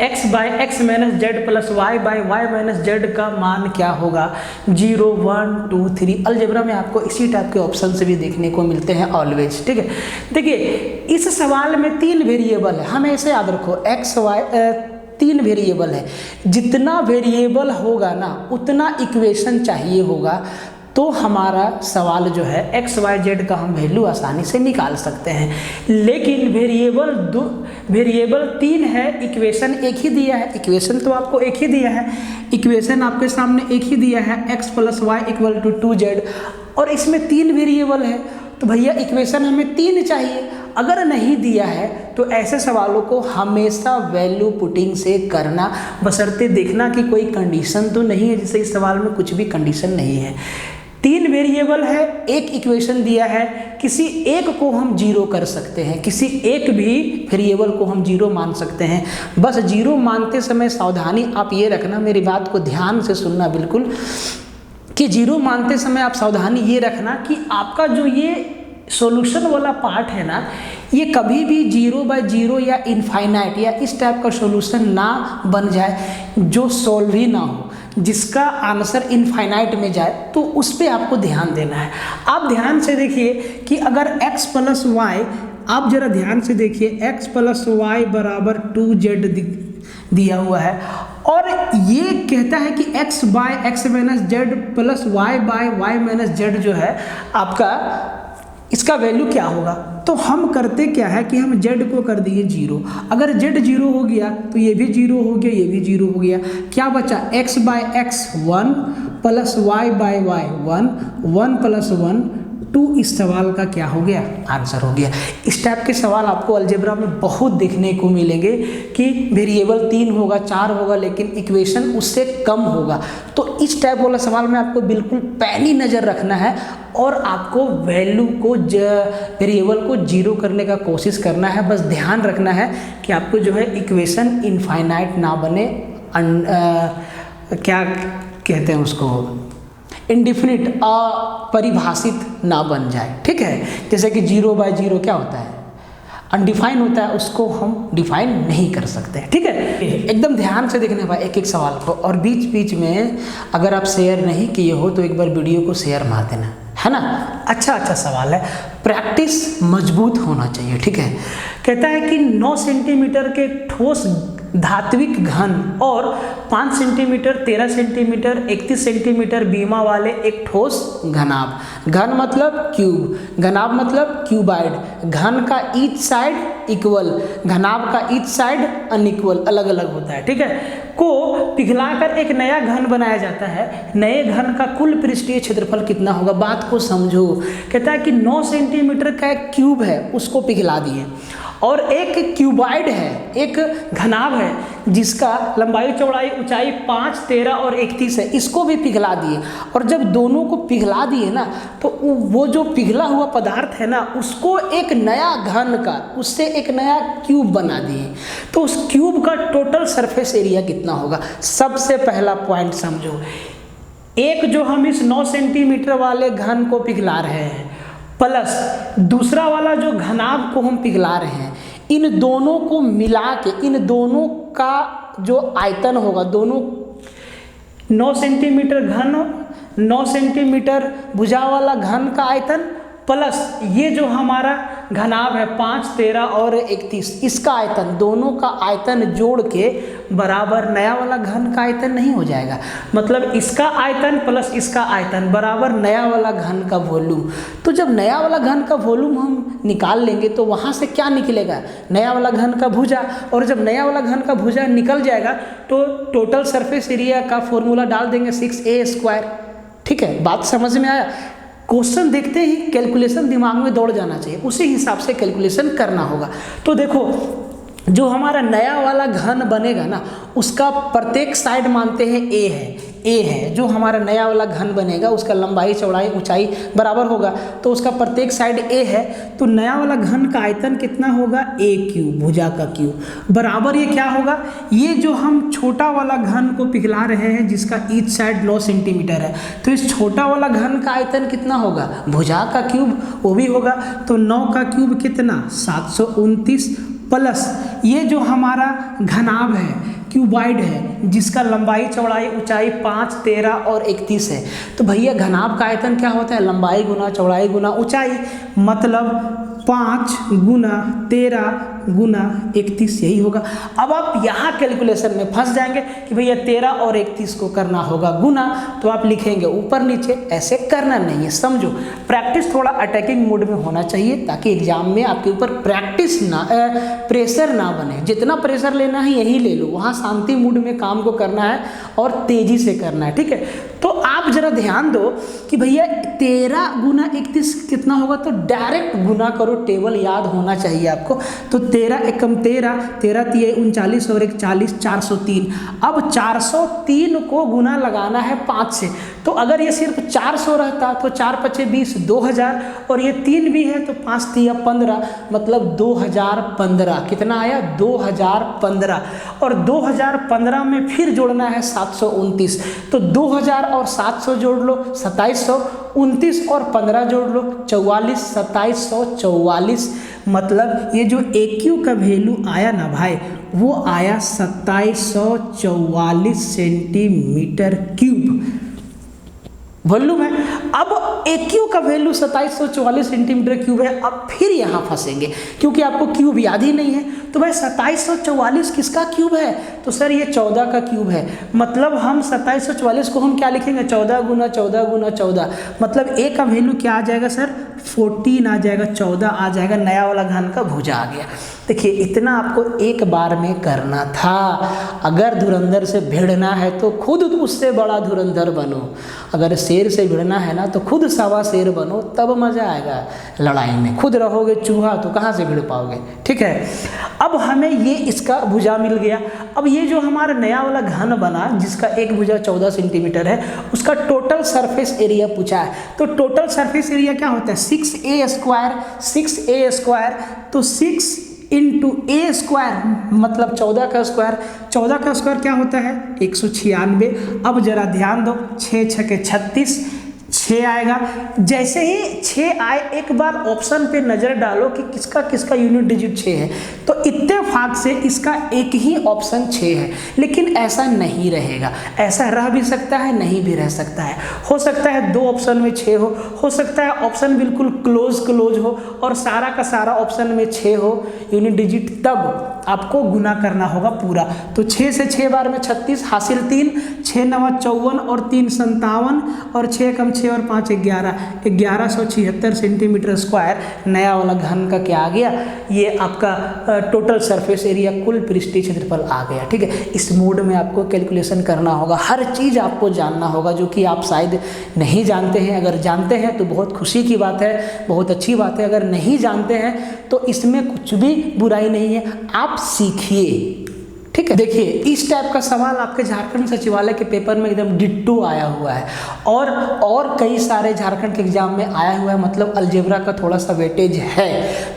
x / x - z + y / y - z का मान क्या होगा? 0 1 2 3। अलजेब्रा में आपको इसी टाइप के ऑप्शन से भी देखने को मिलते हैं ऑलवेज, ठीक है। देखिए इस सवाल में 3 वेरिएबल है, हमें ऐसे याद रखो x y 3 वेरिएबल है। जितना वेरिएबल होगा ना उतना इक्वेशन चाहिए होगा, तो हमारा सवाल जो है x y z का हम वैल्यू आसानी से निकाल सकते हैं। लेकिन वेरिएबल 3 है, इक्वेशन एक ही दिया है, इक्वेशन तो आपको एक ही दिया है, इक्वेशन आपके सामने एक ही दिया है x + y = 2z, और इसमें 3 वेरिएबल है, तो भैया इक्वेशन हमें 3 चाहिए। अगर नहीं दिया है तो ऐसे सवालों को हमेशा वैल्यू पुटिंग से करना, बशर्ते देखना कि कोई कंडीशन तो नहीं है, जैसे इस सवाल में कुछ भी कंडीशन नहीं है। 3 वेरिएबल है, एक इक्वेशन दिया है, किसी एक को हम 0 कर सकते हैं, किसी एक भी वेरिएबल को हम 0 मान सकते हैं। बस 0 मानते समय सावधानी आप ये रखना, मेरी बात को ध्यान से सुनना बिल्कुल, कि 0 मानते समय आप सावधानी ये रखना कि आपका जो ये सॉल्यूशन वाला पार्ट है ना, ये कभी भी 0/0 या इनफाइनाइट या इस टाइप का सॉल्यूशन ना बन जाए जो सॉल्व ही ना हो, जिसका आंसर इनफाइनाइट में जाए, तो उस पर आपको ध्यान देना है। आप ध्यान से देखिए कि अगर x + y, आप जरा ध्यान से देखिए x + y = 2z दिया हुआ है, और ये कहता है कि x / x - z + y / y - z जो है आपका, इसका वैल्यू क्या होगा? तो हम करते क्या है कि हम z को कर दिए 0। अगर z 0 हो गया तो ये भी 0 हो गया, ये भी 0 हो गया, क्या बचा? x / x 1 + y / y 1, 1 + 1 2। इस सवाल का क्या हो गया? आंसर हो गया। इस टाइप के सवाल आपको अलजेब्रा में बहुत देखने को मिलेंगे कि वेरिएबल 3 होगा, 4 होगा, लेकिन इक्वेशन उससे कम होगा। तो इस टाइप वाला सवाल में आपको बिल्कुल पैनी नज़र रखना है, और आपको वैल्यू को वेरिएबल को 0 करने का कोशिश करना है। बस ध्यान रखना है कि आपको जो है इक्वेशन इनफाइनाइट ना बने, क्या कहते हैं उसको, इंडिफिनिट, अपरिभाषित ना बन जाए, ठीक है। जैसे कि 0/0 क्या होता है? अनडिफाइन होता है, उसको हम डिफाइन नहीं कर सकते, ठीक है। एकदम ध्यान से देखना भाई एक एक सवाल को, और बीच बीच में अगर आप शेयर नहीं किए हो तो एक बार वीडियो को शेयर मार देना, है ना। अच्छा सवाल है, प्रैक्टिस मजबूत होना चाहिए, ठीक है। कहता है कि 9 सेंटीमीटर के ठोस धात्विक घन और 5 सेंटीमीटर, 13 सेंटीमीटर, 31 सेंटीमीटर बीमा वाले एक ठोस घनाभ। घन मतलब क्यूब, घनाभ मतलब क्यूबाइड। घन का ईच साइड इक्वल, घनाभ का ईच साइड अनइक्वल, अलग अलग होता है, ठीक है, को पिघलाकर एक नया घन बनाया जाता है। नए घन का कुल पृष्ठीय क्षेत्रफल कितना होगा? बात को समझो। कहता है कि 9 सेंटीमीटर का एक क्यूब है, उसको पिघला दिए, और एक क्यूबाइड है, एक घनाभ है जिसका लंबाई चौड़ाई ऊंचाई 5, 13 और 31 है, इसको भी पिघला दिए। और जब दोनों को पिघला दिए ना, तो वो जो पिघला हुआ पदार्थ है ना, उसको एक नया घन का, उससे एक नया क्यूब बना दिए। तो उस क्यूब का टोटल सरफेस एरिया कितना होगा? सबसे पहला पॉइंट समझो, एक जो हम इस 9 सेंटीमीटर वाले घन को पिघला रहे हैं प्लस दूसरा वाला जो घनाभ को हम पिघला रहे हैं, इन दोनों को मिला के इन दोनों का जो आयतन होगा, दोनों 9 सेंटीमीटर घन, 9 सेंटीमीटर भुजा वाला घन का आयतन प्लस ये जो हमारा घनाभ है 5, 13 और 31, इसका आयतन, दोनों का आयतन जोड़ के बराबर नया वाला घन का आयतन नहीं हो जाएगा? मतलब इसका आयतन प्लस इसका आयतन बराबर नया वाला घन का वॉल्यूम। तो जब नया वाला घन का वॉल्यूम हम निकाल लेंगे तो वहाँ से क्या निकलेगा? नया वाला घन का भुजा। और जब नया वाला घन का भुजा निकल जाएगा तो टोटल सरफेस एरिया का फॉर्मूला डाल देंगे 6a²। ठीक है, बात समझ में आया? क्वेश्चन देखते ही कैलकुलेशन दिमाग में दौड़ जाना चाहिए, उसी हिसाब से कैलकुलेशन करना होगा। तो देखो, जो हमारा नया वाला घन बनेगा ना, उसका प्रत्येक साइड मानते हैं ए है जो हमारा नया वाला घन बनेगा, उसका लंबाई चौड़ाई ऊंचाई बराबर होगा, तो उसका प्रत्येक साइड ए है। तो नया वाला घन का आयतन कितना होगा? ए क्यूब, भुजा का क्यूब, बराबर ये क्या होगा? ये जो हम छोटा वाला घन को पिघला रहे हैं जिसका ईच साइड 9 सेंटीमीटर है, तो इस छोटा वाला घन का आयतन कितना होगा? भुजा का क्यूब, वो भी होगा। तो 9 का क्यूब कितना? 729 प्लस ये जो हमारा घनाभ है, क्यूबाइड है, जिसका लंबाई चौड़ाई ऊंचाई 5, 13 और 31 है। तो भैया घनाभ का आयतन क्या होता है? लंबाई गुना चौड़ाई गुना ऊंचाई, मतलब 5 गुना 13 गुना 31, यही होगा। अब आप यहाँ कैलकुलेशन में फंस जाएंगे कि भैया 13 और 31 को करना होगा गुना, तो आप लिखेंगे ऊपर नीचे, ऐसे करना नहीं है। समझो, प्रैक्टिस थोड़ा अटैकिंग मोड में होना चाहिए ताकि एग्जाम में आपके ऊपर प्रेशर ना बने। जितना प्रेशर लेना है यही ले लो, वहाँ शांति मूड में काम को करना है और तेजी से करना है, ठीक है। तो आप जरा ध्यान दो कि भैया 13 गुना 31 कितना होगा, तो डायरेक्ट गुना करो, टेबल याद होना चाहिए आपको। तो 13 एकम 13, 13 तिये 39 और 41, 403। अब 403 को गुना लगाना है 5 से, तो अगर ये सिर्फ 400 रहता तो 4 पचे 20, 2000, और ये 3 भी है तो 5 तिया 15, मतलब 2015। कितना आया? 2015। और 2015 में फिर जोड़ना है 729, तो 2000 और 700 जोड़ लो 2700, 29 और 15 जोड़ लो 44, 2744। मतलब ये जो AQ का वैल्यू आया ना भाई, वो आया 2744 सेंटीमीटर क्यूब वॉल्यूम है। अब AQ का वैल्यू 2744 सेंटीमीटर क्यूब है। अब फिर यहाँ फंसेंगे क्योंकि आपको क्यूब याद ही नहीं है। तो भाई 2744 किसका क्यूब है? तो सर ये 14 का क्यूब है। मतलब हम 2744 को हम क्या लिखेंगे? 14 गुना 14 गुना 14, मतलब A का वैल्यू क्या आ जाएगा सर? 14 आ जाएगा, 14 आ जाएगा, नया वाला घन का भुजा आ गया। देखिए, इतना आपको एक बार में करना था। अगर धुरंधर से भिड़ना है तो खुद उससे बड़ा धुरंधर बनो, अगर शेर से भिड़ना है ना तो खुद सवा शेर बनो, तब मजा आएगा लड़ाई में। खुद रहोगे चूहा तो कहाँ से भिड़ पाओगे, ठीक है। अब हमें ये इसका भुजा मिल गया। अब ये जो हमारा नया वाला घन बना जिसका एक भुजा 14 सेंटीमीटर है, उसका टोटल सरफेस एरिया पूछा है। तो टोटल सरफेस एरिया क्या होता है? 6a², तो 6 इंटू A² मतलब 14 का स्क्वायर। 14 का स्क्वायर क्या होता है? 196। अब जरा ध्यान दो, 6 छके 36, 6 आएगा। जैसे ही 6 आए, एक बार ऑप्शन पे नज़र डालो कि किसका किसका यूनिट डिजिट 6 है, तो इत्तेफाक से इसका एक ही ऑप्शन 6 है। लेकिन ऐसा नहीं रहेगा, ऐसा रह भी सकता है, नहीं भी रह सकता है। हो सकता है 2 ऑप्शन में 6 हो सकता है ऑप्शन बिल्कुल क्लोज हो और सारा का सारा ऑप्शन में 6 हो यूनिट डिजिट, तब आपको गुना करना होगा पूरा। तो 6 से 6 बार में 36 हासिल 3, 6 9 54 और 3 57 और 6 कम 6 और 5 11, 1176 सेंटीमीटर स्क्वायर नया वाला घन का क्या आ गया, ये आपका टोटल सरफेस एरिया कुल पृष्ठीय क्षेत्रफल आ गया। ठीक है, इस मोड में आपको कैलकुलेशन करना होगा, हर चीज़ आपको जानना होगा जो कि आप शायद नहीं जानते हैं। अगर जानते हैं तो बहुत खुशी की बात है, बहुत अच्छी बात है। अगर नहीं जानते हैं तो इसमें कुछ भी बुराई नहीं है, आप सीखिए। ठीक है, देखिए इस टाइप का सवाल आपके झारखंड सचिवालय के पेपर में एकदम डिट्टो आया हुआ है और कई सारे झारखंड के एग्जाम में आया हुआ है। मतलब अलजेब्रा का थोड़ा सा वेटेज है,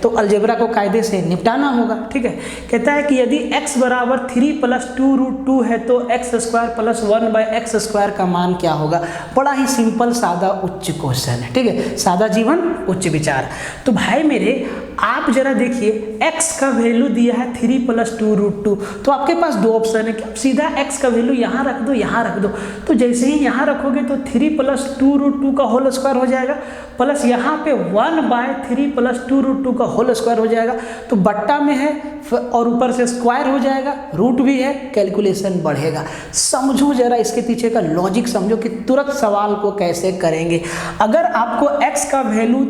तो अलजेब्रा को कायदे से निपटाना होगा। ठीक है, कहता है कि यदि x बराबर 3 + 2√2 है तो x² + 1/x² का मान क्या होगा। बड़ा ही सिंपल सादा उच्च क्वेश्चन है। ठीक है, सादा जीवन उच्च विचार। तो भाई मेरे आप जरा देखिए x का वैल्यू दिया है 3 + 2√2, तो आपके पास दो ऑप्शन है कि आप सीधा x का वैल्यू यहाँ रख दो, यहाँ रख दो। तो जैसे ही यहाँ रखोगे तो 3 + 2√2 का होल स्क्वायर हो जाएगा, प्लस यहाँ पे 1/3 + 2√2 का होल स्क्वायर हो जाएगा। तो बट्टा में है और ऊपर से स्क्वायर हो जाएगा, रूट भी है, कैलकुलेशन बढ़ेगा। समझो जरा इसके पीछे का लॉजिक समझो कि तुरंत सवाल को कैसे करेंगे। अगर आपको x का वैल्यू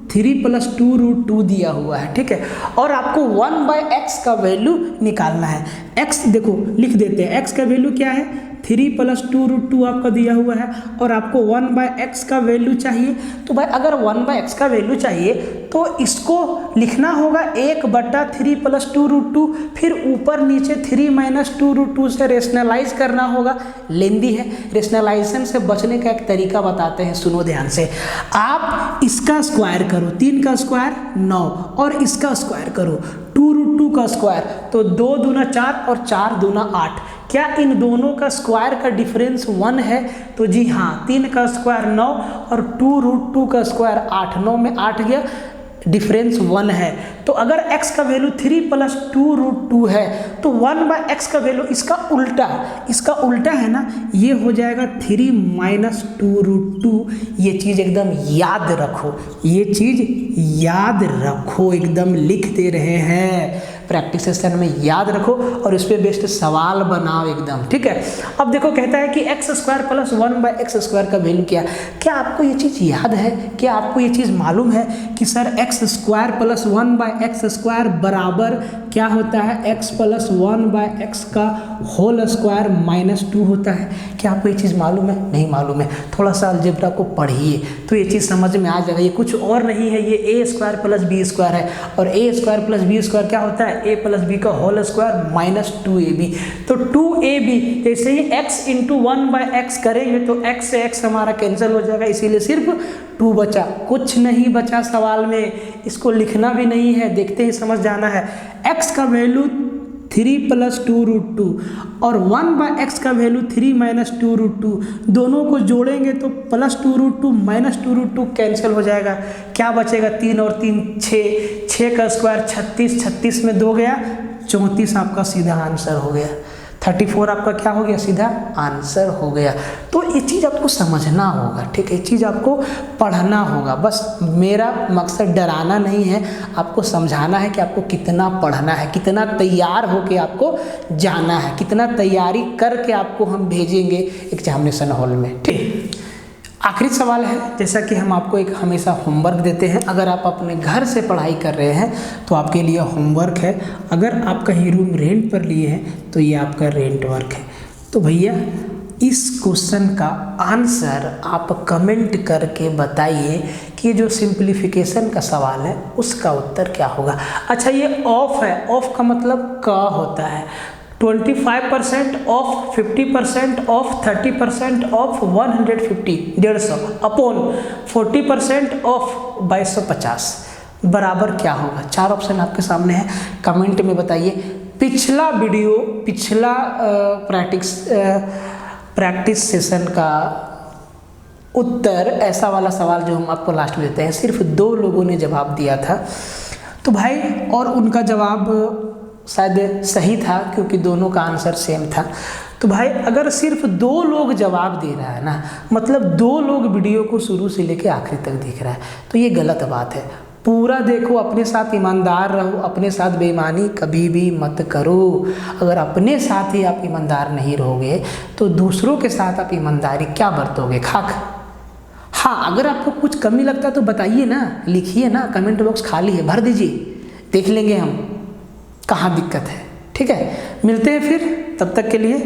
3 + 2√2 दिया हुआ है, ठीक है, और आपको 1/x का वैल्यू निकालना है। x देखो लिख देते हैं, x का वैल्यू क्या है 3 + 2√2 आपका दिया हुआ है और आपको 1/x का वैल्यू चाहिए। तो भाई अगर 1/x का वैल्यू चाहिए तो इसको लिखना होगा 1/3 + 2√2, फिर ऊपर नीचे 3 - 2√2 से रेशनलाइज करना होगा। लेंदी है, रेशनलाइजेशन से बचने का एक तरीका बताते हैं, सुनो ध्यान से। आप इसका स्क्वायर करो, 3 का स्क्वायर 9 और इसका स्क्वायर करो 2√2 का स्क्वायर, तो 2 दूना 4 और 4 दूना 8। क्या इन दोनों का स्क्वायर का डिफरेंस 1 है? तो जी हाँ, 3 का स्क्वायर 9 और 2√2 का स्क्वायर 8, 9 में 8 गया, डिफरेंस 1 है। तो अगर x का वैल्यू 3 + 2√2 है तो 1/x का वैल्यू इसका उल्टा है ना, ये हो जाएगा 3 - 2√2। ये चीज़ एकदम याद रखो, ये चीज़ याद रखो, एकदम लिख दे रहे हैं, प्रैक्टिस सेशन में याद रखो और इस पे बेस्ड सवाल बनाओ एकदम। ठीक है, अब देखो कहता है कि x² + 1/x² का वैल्यू क्या आपको ये चीज़ याद है? क्या आपको ये चीज़ मालूम है कि सर x² + 1/x² बराबर क्या होता है? x + 1/x का होल स्क्वायर -2 होता है। क्या आपको ये चीज़ मालूम है? नहीं मालूम है, थोड़ा सा अलजेब्रा को पढ़िए तो ये चीज़ समझ में आ जाएगा। ये कुछ और नहीं है, ये a² + b² है और a² + b² क्या होता है? a + b का होल स्क्वायर -2ab। तो 2ab जैसे ही x × 1/x करेंगे तो x से x हमारा कैंसिल हो जाएगा, इसीलिए सिर्फ 2 बचा, कुछ नहीं बचा सवाल में। इसको लिखना भी नहीं है, देखते ही समझ जाना है। x का वैल्यू 3 + 2√2 और 1/x का वैल्यू 3 - 2√2, दोनों को जोड़ेंगे तो +2√2 - 2√2 कैंसिल हो जाएगा। क्या बचेगा? 3 और 3 6, 6 का स्क्वायर 36, 36 में 2 गया, 34 आपका सीधा आंसर हो गया। 34 आपका क्या हो गया? सीधा आंसर हो गया। तो ये चीज़ आपको समझना होगा, ठीक है, ये चीज़ आपको पढ़ना होगा। बस मेरा मकसद डराना नहीं है, आपको समझाना है कि आपको कितना पढ़ना है, कितना तैयार होके आपको जाना है, कितना तैयारी करके आपको हम भेजेंगे एग्जामिनेशन हॉल में। ठीक, आखिरी सवाल है, जैसा कि हम आपको एक हमेशा होमवर्क देते हैं। अगर आप अपने घर से पढ़ाई कर रहे हैं तो आपके लिए होमवर्क है, अगर आप कहीं रूम रेंट पर लिए हैं तो ये आपका रेंट वर्क है। तो भैया इस क्वेश्चन का आंसर आप कमेंट करके बताइए कि जो सिंप्लीफिकेशन का सवाल है उसका उत्तर क्या होगा। अच्छा, ये ऑफ है, ऑफ का मतलब का होता है 25% of, 50% of, 30% of, 150 150 upon 40% of 2250 बराबर क्या होगा। 4 ऑप्शन आपके सामने है, कमेंट में बताइए। पिछला वीडियो, पिछला प्रैक्टिस सेशन का उत्तर, ऐसा वाला सवाल जो हम आपको लास्ट में देते हैं, सिर्फ 2 लोगों ने जवाब दिया था। तो भाई, और उनका जवाब शायद सही था क्योंकि दोनों का आंसर सेम था। तो भाई अगर सिर्फ 2 लोग जवाब दे रहा है ना, मतलब 2 लोग वीडियो को शुरू से लेकर आखिरी तक देख रहा है, तो ये गलत बात है। पूरा देखो, अपने साथ ईमानदार रहो, अपने साथ बेईमानी कभी भी मत करो। अगर अपने साथ ही आप ईमानदार नहीं रहोगे तो दूसरों के साथ आप ईमानदारी क्या बरतोगे? खाक। हाँ, अगर आपको कुछ कमी लगता है तो बताइए ना, लिखिए ना, कमेंट बॉक्स खाली है, भर दीजिए, देख लेंगे हम कहाँ दिक्कत है। ठीक है, मिलते हैं फिर, तब तक के लिए